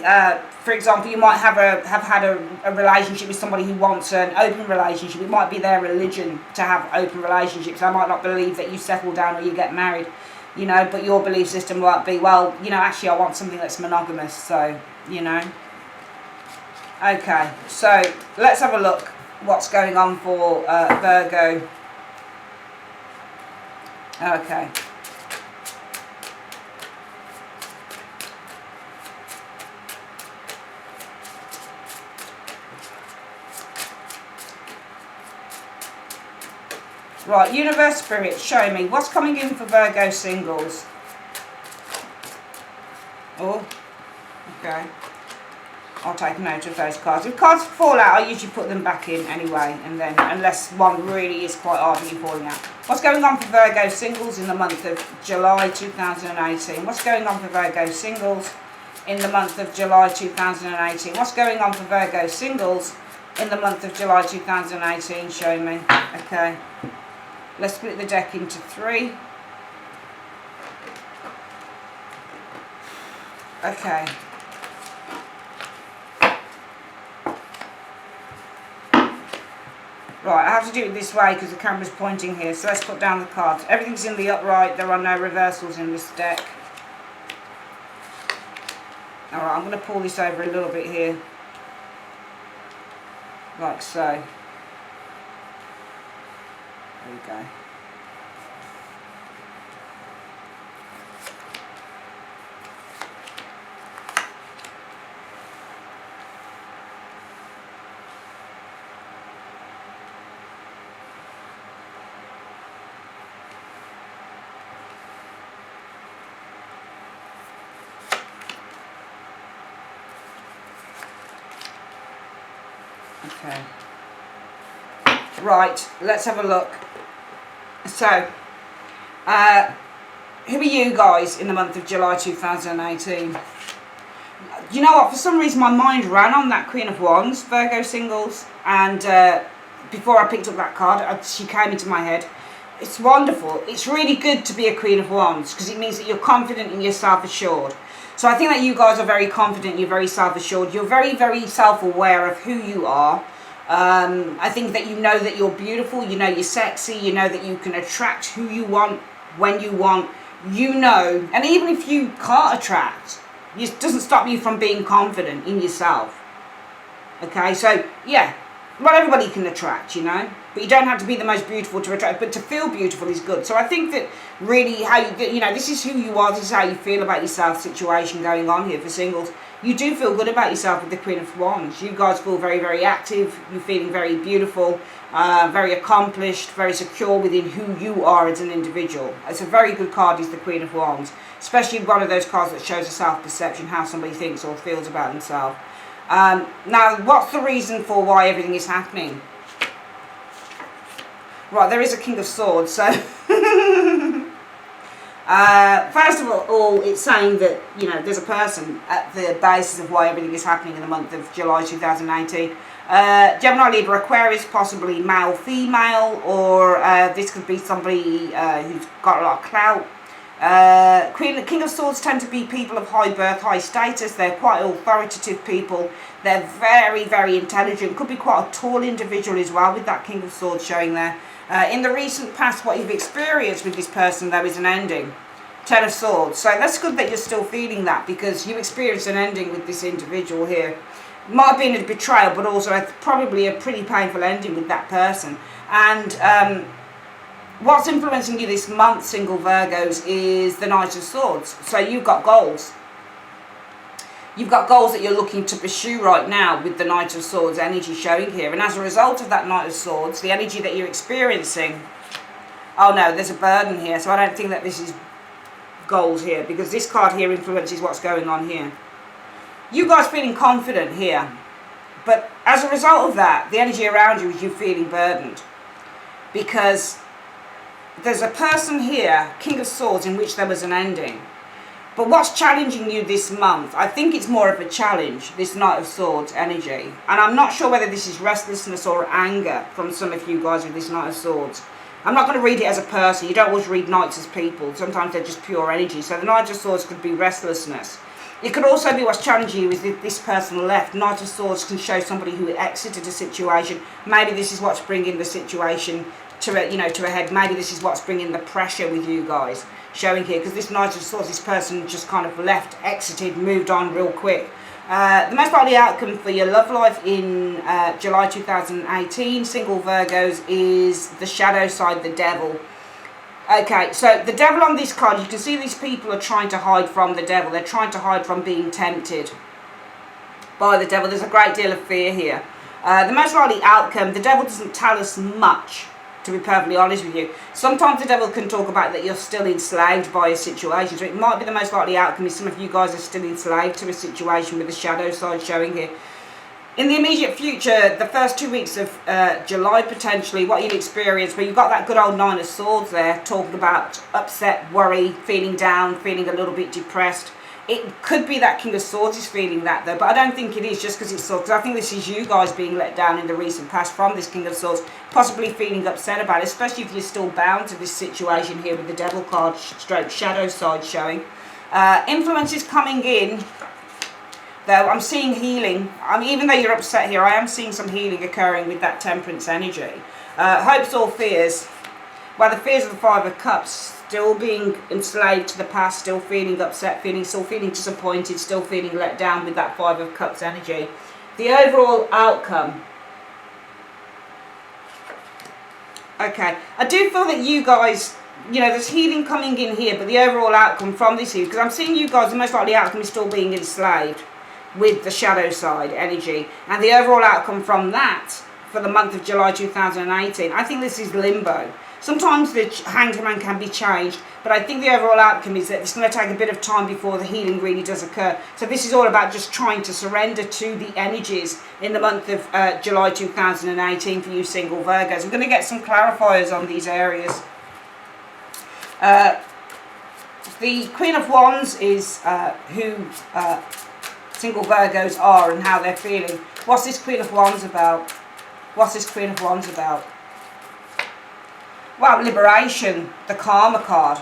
A: for example, you might have had a relationship with somebody who wants an open relationship. It might be their religion to have open relationships. They might not believe that you settle down or you get married, you know, but your belief system might be, well, you know, actually I want something that's monogamous, so, you know. Okay, so let's have a look what's going on for Virgo. Okay. Right, Universe Spirit, show me what's coming in for Virgo singles. Oh, okay. I'll take note of those cards. If cards fall out, I usually put them back in anyway, and then, unless one really is quite ardently falling out. What's going on for Virgo singles in the month of July 2018? What's going on for Virgo singles in the month of July 2018? What's going on for Virgo singles in the month of July 2018? Show me. Okay. Let's split the deck into 3. Okay. Right, I have to do it this way because the camera's pointing here. So let's put down the cards. Everything's in the upright. There are no reversals in this deck. Alright, I'm going to pull this over a little bit here. Like so. There we go. Okay. Right, let's have a look. So, who are you guys in the month of July 2018? You know what, for some reason my mind ran on that Queen of Wands, Virgo singles, and before I picked up that card, she came into my head. It's wonderful. It's really good to be a Queen of Wands because it means that you're confident and you're self-assured. So I think that you guys are very confident, you're very self-assured, you're very, very self-aware of who you are. I think that you know that you're beautiful, you know you're sexy, you know that you can attract who you want, when you want, you know. And even if you can't attract, it doesn't stop you from being confident in yourself. Okay, so yeah, not everybody can attract, you know. But you don't have to be the most beautiful to attract, but to feel beautiful is good. So I think that really how you know, this is who you are, this is how you feel about yourself situation going on here for singles. You do feel good about yourself with the Queen of Wands. You guys feel very, very active. You're feeling very beautiful, very accomplished, very secure within who you are as an individual. It's a very good card, is the Queen of Wands. Especially one of those cards that shows a self-perception, how somebody thinks or feels about themselves. Now, what's the reason for why everything is happening? Right, there is a King of Swords, so first of all, it's saying that, you know, there's a person at the basis of why everything is happening in the month of July 2018. Gemini, Libra, Aquarius, possibly male, female, or this could be somebody who's got a lot of clout. King of Swords tend to be people of high birth, high status. They're quite authoritative people. They're very, very intelligent. Could be quite a tall individual as well with that King of Swords showing there. In the recent past, what you've experienced with this person, though, is an ending. 10 of Swords. So that's good that you're still feeling that, because you experienced an ending with this individual here. Might have been a betrayal, but also probably a pretty painful ending with that person. And what's influencing you this month, single Virgos, is the Knight of Swords. So you've got goals. You've got goals that you're looking to pursue right now with the Knight of Swords energy showing here. And as a result of that Knight of Swords, the energy that you're experiencing... Oh no, there's a burden here. So I don't think that this is goals here, because this card here influences what's going on here. You guys feeling confident here. But as a result of that, the energy around you is you feeling burdened. Because there's a person here, King of Swords, in which there was an ending. But what's challenging you this month, I think it's more of a challenge, this Knight of Swords energy. And I'm not sure whether this is restlessness or anger from some of you guys with this Knight of Swords. I'm not going to read it as a person. You don't always read knights as people. Sometimes they're just pure energy. So the Knight of Swords could be restlessness. It could also be what's challenging you is if this person left. Knight of Swords can show somebody who exited a situation. Maybe this is what's bringing the situation to a, to a head. Maybe this is what's bringing the pressure with you guys showing here, because this Knight of Swords, this person just kind of left, exited, moved on real quick. The most likely outcome for your love life in July 2018, single Virgos, is the shadow side, the devil. Okay, so the devil on this card, you can see these people are trying to hide from the devil. They're trying to hide from being tempted by the devil. There's a great deal of fear here. The most likely outcome, the devil doesn't tell us much, to be perfectly honest with you. Sometimes the devil can talk about that you're still enslaved by a situation. So it might be the most likely outcome is some of you guys are still enslaved to a situation with the shadow side showing here. In the immediate future, the first 2 weeks of July potentially, what you'll experience, where you've got that good old Nine of Swords there, talking about upset, worry, feeling down, feeling a little bit depressed. It could be that King of Swords is feeling that though, but I don't think it is just because it's Swords. Because I think this is you guys being let down in the recent past from this King of Swords, possibly feeling upset about it, especially if you're still bound to this situation here with the Devil card, stroke shadow side showing. Influence is coming in, though. I'm seeing healing. Even though you're upset here, I am seeing some healing occurring with that Temperance energy. Hopes or fears. Well, the fears of the Five of Cups, still being enslaved to the past, still feeling upset, still feeling disappointed, still feeling let down with that Five of Cups energy. The overall outcome. Okay, I do feel that you guys, there's healing coming in here, but the overall outcome from this is, because I'm seeing you guys, the most likely outcome is still being enslaved with the shadow side energy. And the overall outcome from that, for the month of July 2018, I think this is limbo. Sometimes the Hanged Man can be changed, but I think the overall outcome is that it's going to take a bit of time before the healing really does occur. So this is all about just trying to surrender to the energies in the month of July 2018 for you single Virgos. I'm going to get some clarifiers on these areas. The Queen of Wands is who single Virgos are and how they're feeling. What's this Queen of Wands about? What's this Queen of Wands about? Well, liberation, the Karma card.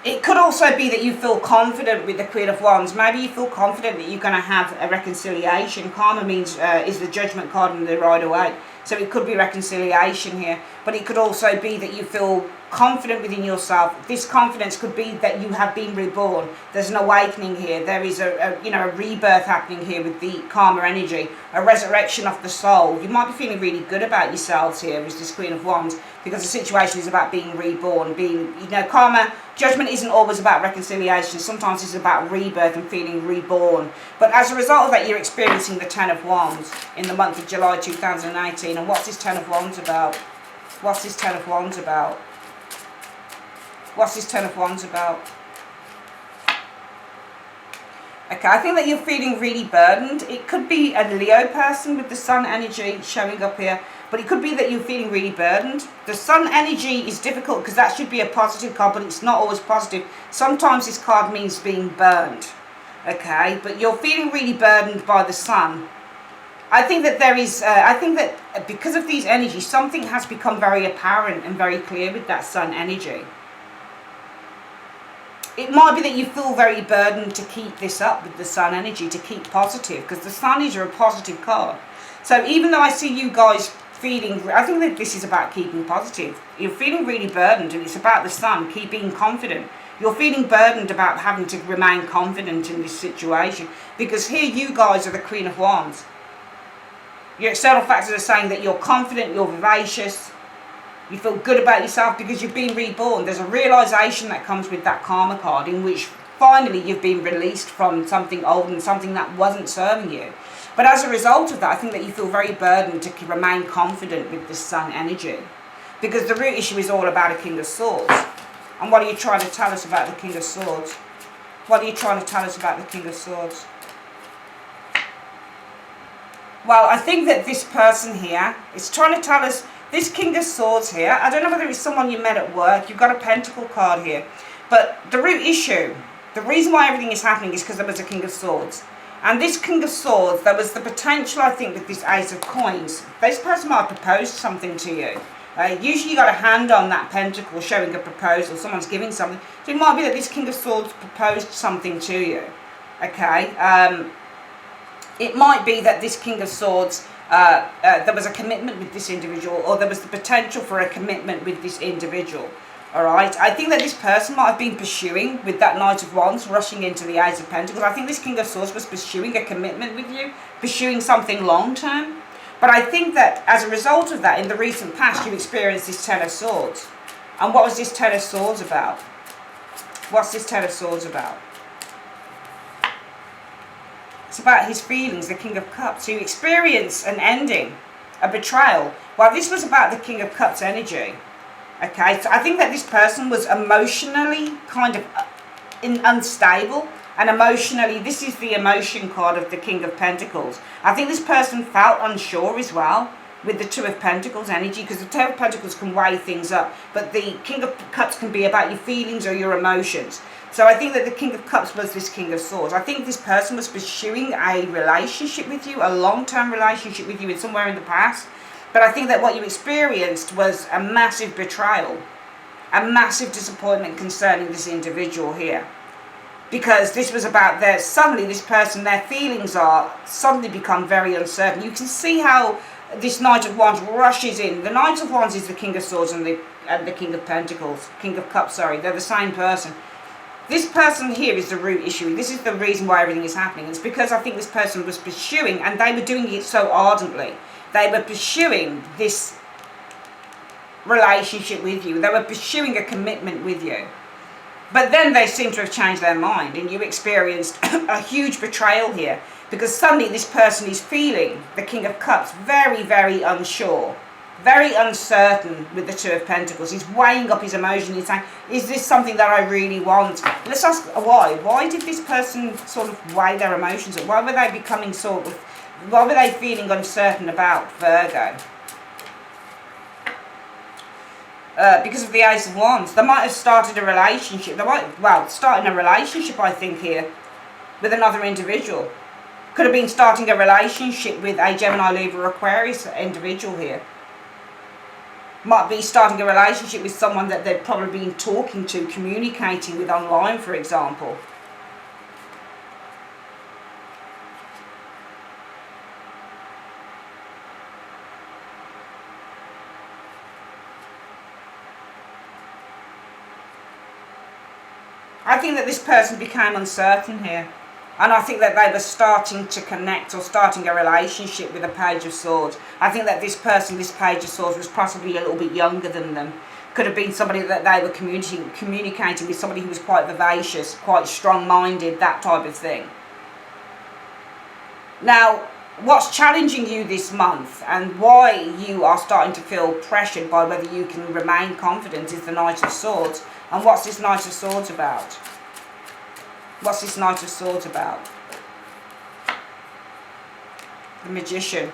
A: It could also be that you feel confident with the Queen of Wands. Maybe you feel confident that you're going to have a reconciliation. Karma means is the Judgment card and the Rider-Waite. So it could be reconciliation here. But it could also be that you feel confident within yourself. This confidence could be that you have been reborn. There's an awakening here. There is a rebirth happening here with the Karma energy. A resurrection of the soul. You might be feeling really good about yourselves here with this Queen of Wands, because the situation is about being reborn. Karma, judgment isn't always about reconciliation. Sometimes it's about rebirth and feeling reborn. But as a result of that, you're experiencing the Ten of Wands in the month of July 2018. And what's this Ten of Wands about? What's this Ten of Wands about? What's this Ten of Wands about? Okay, I think that you're feeling really burdened. It could be a Leo person with the Sun energy showing up here, but it could be that you're feeling really burdened. The Sun energy is difficult because that should be a positive card, but it's not always positive. Sometimes this card means being burned. Okay, but you're feeling really burdened by the Sun. I think that there is, I think that because of these energies, something has become very apparent and very clear with that Sun energy. It might be that you feel very burdened to keep this up with the Sun energy, to keep positive, because the Sun is a positive card. So even though I see you guys feeling, I think that this is about keeping positive. You're feeling really burdened, and it's about the Sun, keeping confident. You're feeling burdened about having to remain confident in this situation, because here you guys are the Queen of Wands. Your external factors are saying that you're confident, you're vivacious, you feel good about yourself because you've been reborn. There's a realisation that comes with that Karma card, in which finally you've been released from something old and something that wasn't serving you. But as a result of that, I think that you feel very burdened to remain confident with this Sun energy, because the root issue is all about a King of Swords. And what are you trying to tell us about the King of Swords? What are you trying to tell us about the King of Swords? Well, I think that this person here is trying to tell us, this King of Swords here, I don't know whether it's someone you met at work, you've got a Pentacle card here, but the root issue, the reason why everything is happening is because there was a King of Swords. And this King of Swords, there was the potential, I think, with this Ace of Coins. This person might have proposed something to you. Usually you got a hand on that Pentacle showing a proposal, someone's giving something. So it might be that this King of Swords proposed something to you. Okay, it might be that this King of Swords, there was a commitment with this individual, or there was the potential for a commitment with this individual. Alright, I think that this person might have been pursuing with that Knight of Wands, rushing into the Ace of Pentacles. I think this King of Swords was pursuing a commitment with you, pursuing something long term. But I think that as a result of that, in the recent past, you experienced this Ten of Swords. And what was this Ten of Swords about? What's this Ten of Swords about? It's about his feelings, the King of Cups. You experience an ending, a betrayal. Well, this was about the King of Cups energy. Okay, so I think that this person was emotionally kind of unstable. And emotionally, this is the emotion card of the King of Pentacles. I think this person felt unsure as well with the Two of Pentacles energy, because the Two of Pentacles can weigh things up. But the King of Cups can be about your feelings or your emotions. So I think that the King of Cups was this King of Swords. I think this person was pursuing a relationship with you, a long-term relationship with you in somewhere in the past. But I think that what you experienced was a massive betrayal, a massive disappointment concerning this individual here. Because this was about suddenly this person, their feelings are suddenly become very uncertain. You can see how this Knight of Wands rushes in. The Knight of Wands is the King of Swords and the King of Pentacles, King of Cups, sorry. They're the same person. This person here is the root issue. This is the reason why everything is happening. It's because I think this person was pursuing, and they were doing it so ardently. They were pursuing this relationship with you. They were pursuing a commitment with you. But then they seem to have changed their mind, and you experienced a huge betrayal here, because suddenly this person is feeling, the King of Cups, very, very unsure, very uncertain with the Two of Pentacles. He's weighing up his emotions. He's saying, is this something that I really want? Let's ask why. Why did this person sort of weigh their emotions up? Why were they becoming why were they feeling uncertain about Virgo? Because of the Ace of Wands. They might have started a relationship. They might, starting a relationship, I think, here, with another individual. Could have been starting a relationship with a Gemini, Libra, Aquarius individual here. Might be starting a relationship with someone that they've probably been talking to, communicating with online, for example. I think that this person became uncertain here. And I think that they were starting to connect or starting a relationship with a Page of Swords. I think that this person, this Page of Swords, was possibly a little bit younger than them. Could have been somebody that they were communicating with, somebody who was quite vivacious, quite strong-minded, that type of thing. Now, what's challenging you this month and why you are starting to feel pressured by whether you can remain confident is the Knight of Swords. And what's this Knight of Swords about? What's this Knight of Swords about? The Magician.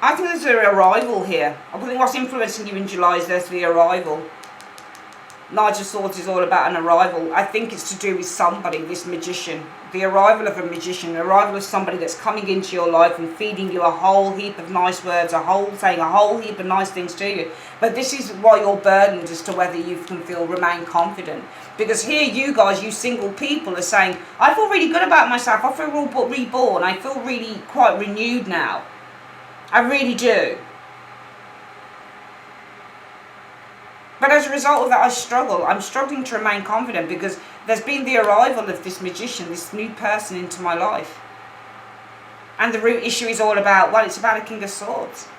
A: I think there's an arrival here. I think what's influencing you in July is there's the arrival. Knight of Swords is all about an arrival. I think it's to do with somebody, this magician. The arrival of a magician, the arrival of somebody that's coming into your life and feeding you a whole heap of nice words, saying a whole heap of nice things to you. But this is why you're burdened as to whether you can remain confident. Because here you guys, you single people, are saying, I feel really good about myself. I feel reborn. I feel really quite renewed now. I really do. But as a result of that, I struggle. I'm struggling to remain confident because there's been the arrival of this magician, this new person into my life. And the root issue is all about, well, it's about a King of Swords.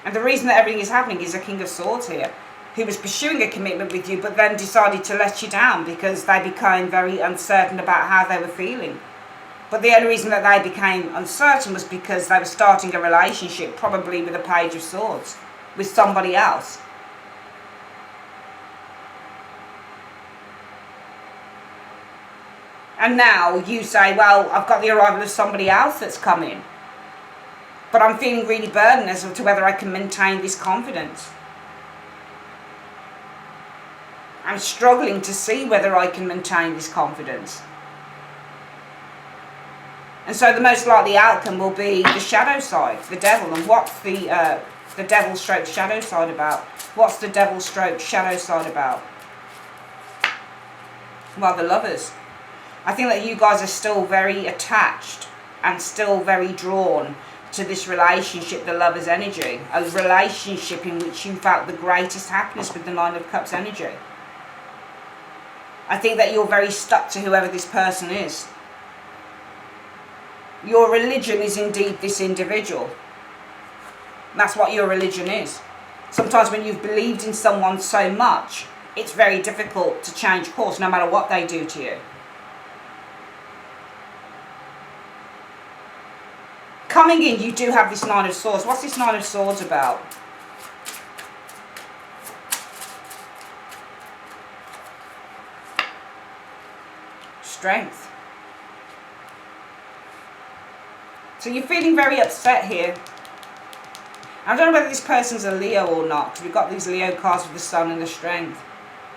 A: And the reason that everything is happening is a King of Swords here, who was pursuing a commitment with you, but then decided to let you down because they became very uncertain about how they were feeling. But the only reason that they became uncertain was because they were starting a relationship, probably with a Page of Swords, with somebody else. And now you say, well, I've got the arrival of somebody else that's come in. But I'm feeling really burdened as to whether I can maintain this confidence. I'm struggling to see whether I can maintain this confidence. And so the most likely outcome will be the shadow side, the devil. And what's the devil stroke shadow side about? What's the devil stroke shadow side about? Well, the Lovers. I think that you guys are still very attached and still very drawn to this relationship, the Lovers energy. A relationship in which you felt the greatest happiness with the Nine of Cups energy. I think that you're very stuck to whoever this person is. Your religion is indeed this individual. That's what your religion is. Sometimes when you've believed in someone so much, it's very difficult to change course no matter what they do to you. Coming in, you do have this Nine of Swords. What's this Nine of Swords about? strength. So you're feeling very upset here. I don't know whether this person's a Leo or not, because we've got these Leo cards with the Sun and the Strength.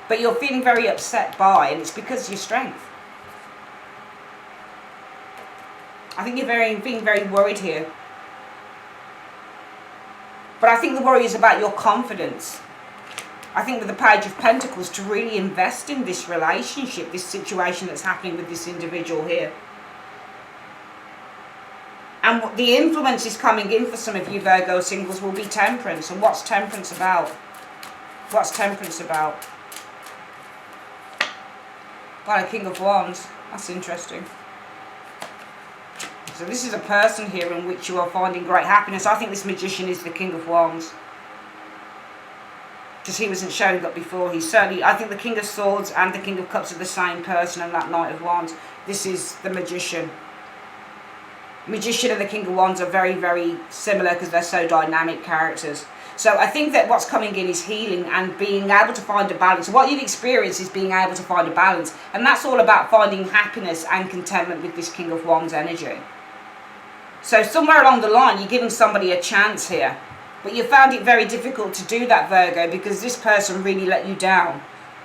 A: But you're feeling very upset by, and it's because of your strength. I think you're being very worried here. But I think the worry is about your confidence. I think with the Page of Pentacles, to really invest in this relationship, this situation that's happening with this individual here. And the influence is coming in for some of you Virgo singles will be temperance. And what's temperance about? What's temperance about? Well, a King of Wands. That's interesting. So this is a person here in which you are finding great happiness. I think this Magician is the King of Wands. Because he wasn't showing up before. He's certainly, I think the King of Swords and the King of Cups are the same person, and that Knight of Wands. This is the Magician. Magician and the King of Wands are very, very similar because they're so dynamic characters. So I think that what's coming in is healing and being able to find a balance. What you've experienced is being able to find a balance. And that's all about finding happiness and contentment with this King of Wands energy. So somewhere along the line, you're giving somebody a chance here. But you found it very difficult to do that, Virgo, because this person really let you down.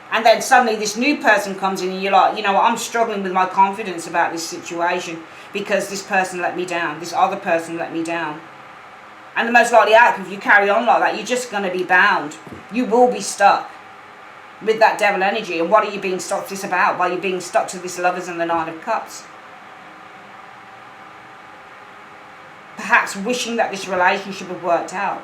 A: And then suddenly this new person comes in and you're like, you know what, I'm struggling with my confidence about this situation because this person let me down, this other person let me down. And the most likely outcome, if you carry on like that, you're just going to be bound. You will be stuck with that devil energy. And what are you being stuck to this about? Well, you're being stuck to this Lovers and the Nine of Cups. Perhaps wishing that this relationship had worked out.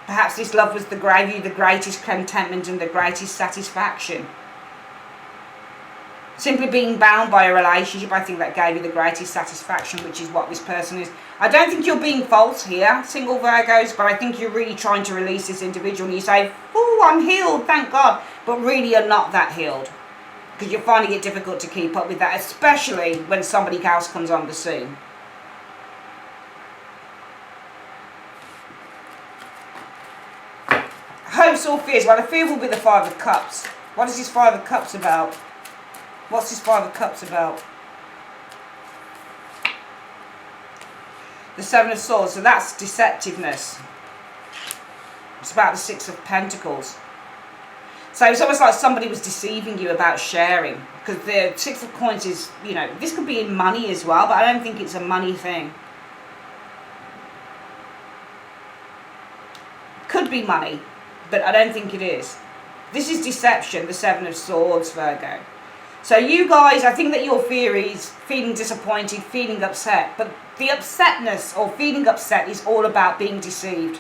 A: Perhaps this love was the gave you the greatest contentment and the greatest satisfaction. Simply being bound by a relationship, I think that gave you the greatest satisfaction, which is what this person is. I don't think you're being false here, single Virgos, but I think you're really trying to release this individual and you say, oh, I'm healed, thank God. But really you're not that healed. Because you're finding it difficult to keep up with that, especially when somebody else comes on the scene. Hopes or fears? Well, the fear will be the Five of Cups. What is this Five of Cups about? What's this Five of Cups about? The Seven of Swords. So that's deceptiveness. It's about the Six of Pentacles. So it's almost like somebody was deceiving you about sharing. Because the Six of Coins is, you know, this could be in money as well, but I don't think it's a money thing. Could be money, but I don't think it is. This is deception, the Seven of Swords, Virgo. So you guys, I think that your fear is feeling disappointed, feeling upset. But the upsetness or feeling upset is all about being deceived.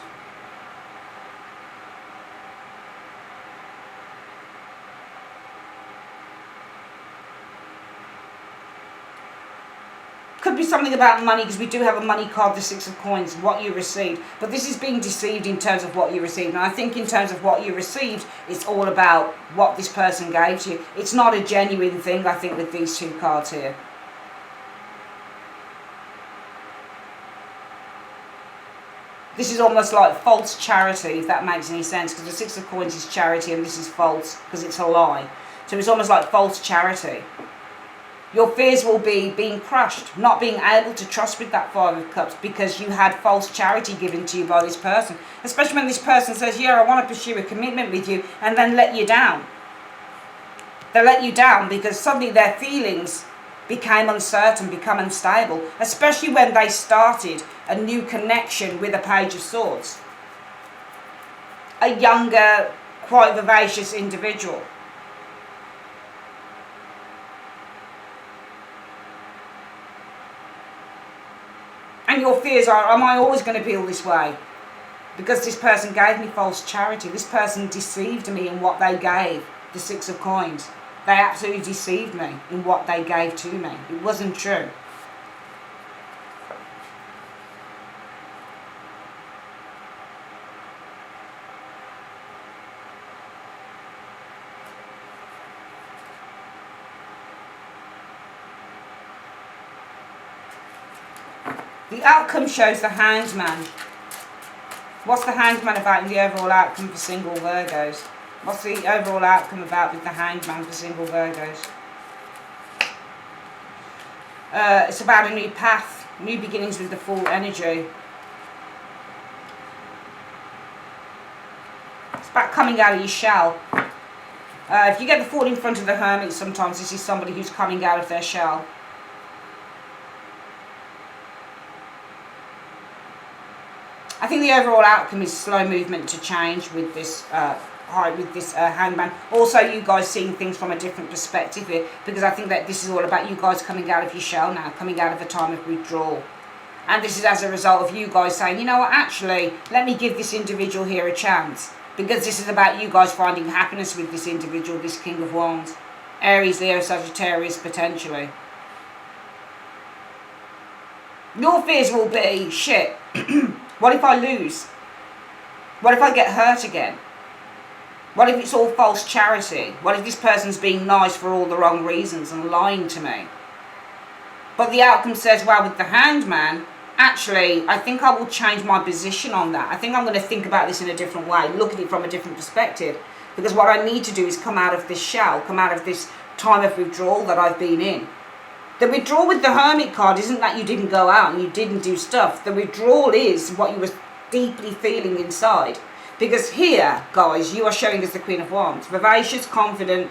A: Could be something about money, because we do have a money card, the Six of Coins, what you received. But this is being deceived in terms of what you received. And I think in terms of what you received, it's all about what this person gave to you. It's not a genuine thing, I think, with these two cards here. This is almost like false charity, if that makes any sense. Because the Six of Coins is charity and this is false, because it's a lie. So it's almost like false charity. Your fears will be being crushed, not being able to trust with that Five of Cups because you had false charity given to you by this person. Especially when this person says, yeah, I want to pursue a commitment with you, and then let you down. They let you down because suddenly their feelings became uncertain, become unstable, especially when they started a new connection with a Page of Swords. A younger, quite vivacious individual. And your fears are, am I always going to feel this way? Because this person gave me false charity. This person deceived me in what they gave, the Six of Coins. They absolutely deceived me in what they gave to me. It wasn't true. The outcome shows the Hanged Man. What's the Hanged Man about in the overall outcome for single Virgos? What's the overall outcome about with the Hanged Man for single Virgos? It's about a new path, new beginnings with the full energy. It's about coming out of your shell. If you get the Fool in front of the Hermit, sometimes this is somebody who's coming out of their shell. I think the overall outcome is slow movement to change with this Hangman. Also, you guys seeing things from a different perspective here, because I think that this is all about you guys coming out of your shell now, coming out of a time of withdrawal. And this is as a result of you guys saying, you know what, actually, let me give this individual here a chance. Because this is about you guys finding happiness with this individual, this King of Wands. Aries, Leo, Sagittarius, potentially. Your fears will be, shit, what if I lose? What if I get hurt again? What if it's all false charity? What if this person's being nice for all the wrong reasons and lying to me? But the outcome says, well, with the Hanged Man, actually, I think I will change my position on that. I think I'm going to think about this in a different way, look at it from a different perspective. Because what I need to do is come out of this shell, come out of this time of withdrawal that I've been in. The withdrawal with the Hermit card isn't that you didn't go out and you didn't do stuff. The withdrawal is what you were deeply feeling inside. Because here, guys, you are showing us the Queen of Wands. Vivacious, confident,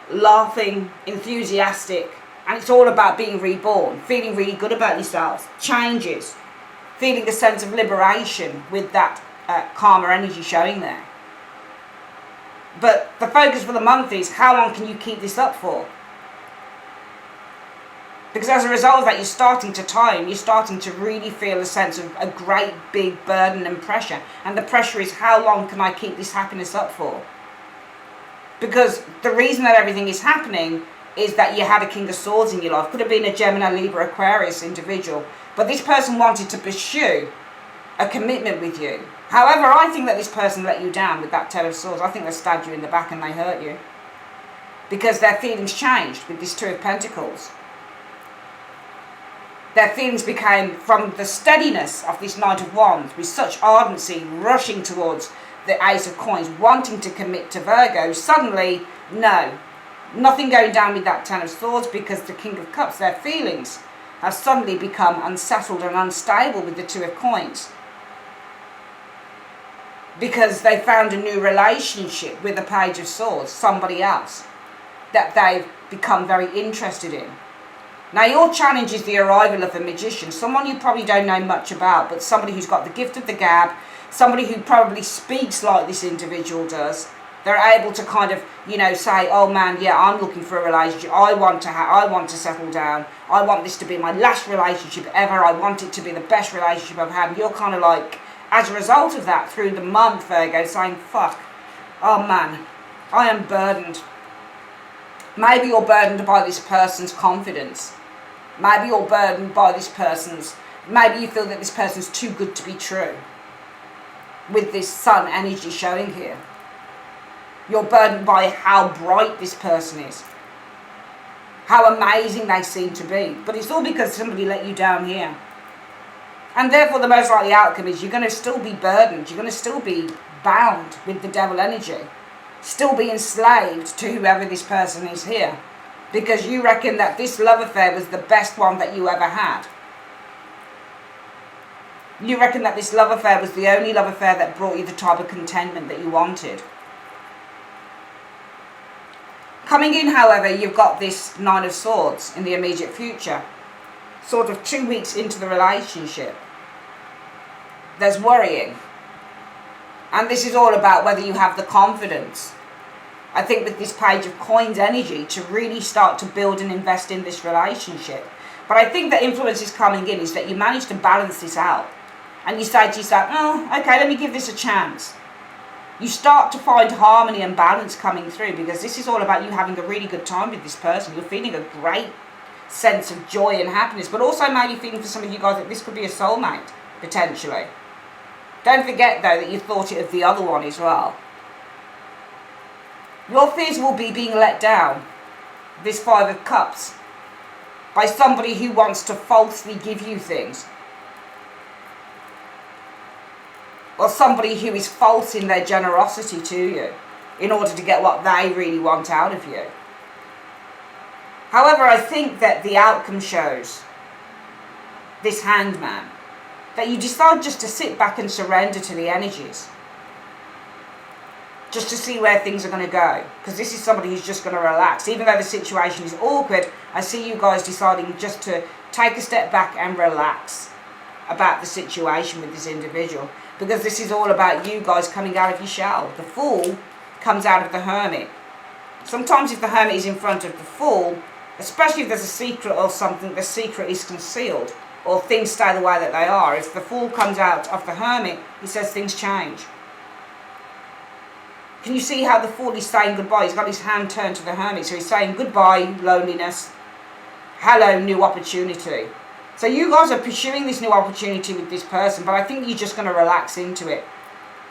A: laughing, enthusiastic. And it's all about being reborn, feeling really good about yourselves, changes, feeling a sense of liberation with that karma energy showing there. But the focus for the month is, how long can you keep this up for? Because as a result of that, you're starting to time, you're starting to really feel a sense of a great big burden and pressure. And the pressure is, how long can I keep this happiness up for? Because the reason that everything is happening is that you had a King of Swords in your life. Could have been a Gemini, Libra, Aquarius individual. But this person wanted to pursue a commitment with you. However, I think that this person let you down with that Ten of Swords. I think they stabbed you in the back and they hurt you. Because their feelings changed with this Two of Pentacles. Their feelings became, from the steadiness of this Knight of Wands, with such ardency, rushing towards the Ace of Coins, wanting to commit to Virgo, suddenly, no. Nothing going down with that Ten of Swords, because the King of Cups, their feelings, have suddenly become unsettled and unstable with the Two of Coins. Because they found a new relationship with the Page of Swords, somebody else, that they've become very interested in. Now your challenge is the arrival of a magician, someone you probably don't know much about, but somebody who's got the gift of the gab, somebody who probably speaks like this individual does. They're able to kind of, you know, say, oh man, yeah, I'm looking for a relationship. I want to settle down. I want this to be my last relationship ever. I want it to be the best relationship I've had. And you're kind of like, as a result of that, through the month, Virgo, saying, fuck, oh man, I am burdened. Maybe you're burdened by this person's confidence. Maybe you're burdened by this person's, maybe you feel that this person's too good to be true. With this Sun energy showing here. You're burdened by how bright this person is. How amazing they seem to be. But it's all because somebody let you down here. And therefore the most likely outcome is you're going to still be burdened. You're going to still be bound with the devil energy. Still be enslaved to whoever this person is here. Because you reckon that this love affair was the best one that you ever had. You reckon that this love affair was the only love affair that brought you the type of contentment that you wanted. Coming in, however, you've got this Nine of Swords in the immediate future. Sort of 2 weeks into the relationship. There's worrying. And this is all about whether you have the confidence, I think, with this Page of Coins energy to really start to build and invest in this relationship. But I think the influence is coming in is that you manage to balance this out. And you say to yourself, oh, okay, let me give this a chance. You start to find harmony and balance coming through, because this is all about you having a really good time with this person. You're feeling a great sense of joy and happiness, but also maybe feeling for some of you guys that this could be a soulmate, potentially. Don't forget, though, that you thought it of the other one as well. Your fears will be being let down, this Five of Cups, by somebody who wants to falsely give you things. or somebody who is false in their generosity to you in order to get what they really want out of you. However, I think that the outcome shows, this Hanged Man, that you decide just to sit back and surrender to the energies. Just to see where things are going to go. Because this is somebody who's just going to relax. Even though the situation is awkward, I see you guys deciding just to take a step back and relax about the situation with this individual. Because this is all about you guys coming out of your shell. The Fool comes out of the Hermit. Sometimes if the Hermit is in front of the Fool, especially if there's a secret or something, the secret is concealed, or things stay the way that they are. If the Fool comes out of the Hermit, he says things change. Can you see how the Fool is saying goodbye? He's got his hand turned to the Hermit, so he's saying goodbye, loneliness, hello, new opportunity. So you guys are pursuing this new opportunity with this person, but I think you're just going to relax into it.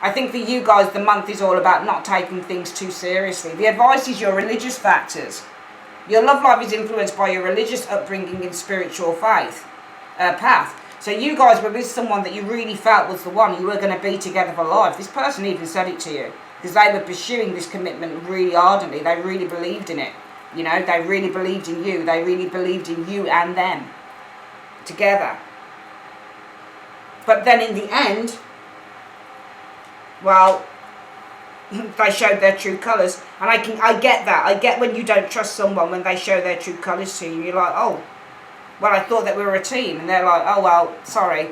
A: I think for you guys, the month is all about not taking things too seriously. The advice is your religious factors. Your love life is influenced by your religious upbringing and spiritual faith path. So you guys were with someone that you really felt was the one. You were going to be together for life. This person even said it to you because they were pursuing this commitment really ardently. They really believed in it. You know, they really believed in you. They really believed in you and them together. But then in the end, well, they showed their true colours. And I get that. I get when you don't trust someone when they show their true colours to you. You're like, oh, well, I thought that we were a team. And they're like, oh, well, sorry.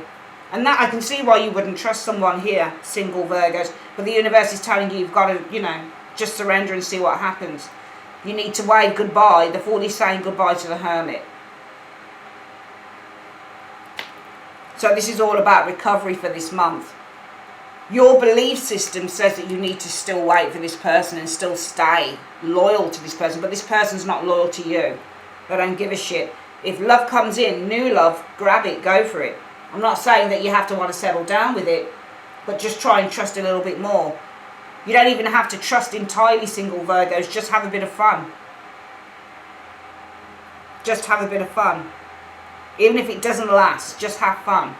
A: And that, I can see why you wouldn't trust someone here, single Virgos. But the universe is telling you you've got to, you know, just surrender and see what happens. You need to wave goodbye. The Fool is saying goodbye to the Hermit. So this is all about recovery for this month. Your belief system says that you need to still wait for this person and still stay loyal to this person. But this person's not loyal to you. They don't give a shit. If love comes in, new love, grab it, go for it. I'm not saying that you have to want to settle down with it, but just try and trust a little bit more. You don't even have to trust entirely, single Virgos. Just have a bit of fun. Just have a bit of fun. Even if it doesn't last, just have fun.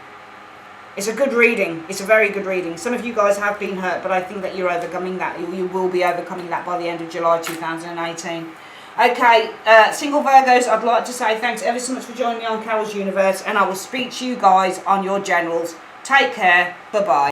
A: It's a good reading. It's a very good reading. Some of you guys have been hurt, but I think that you're overcoming that. You will be overcoming that by the end of July 2018. Okay, single Virgos, I'd like to say thanks ever so much for joining me on Carol's Universe, and I will speak to you guys on your generals. Take care. Bye-bye.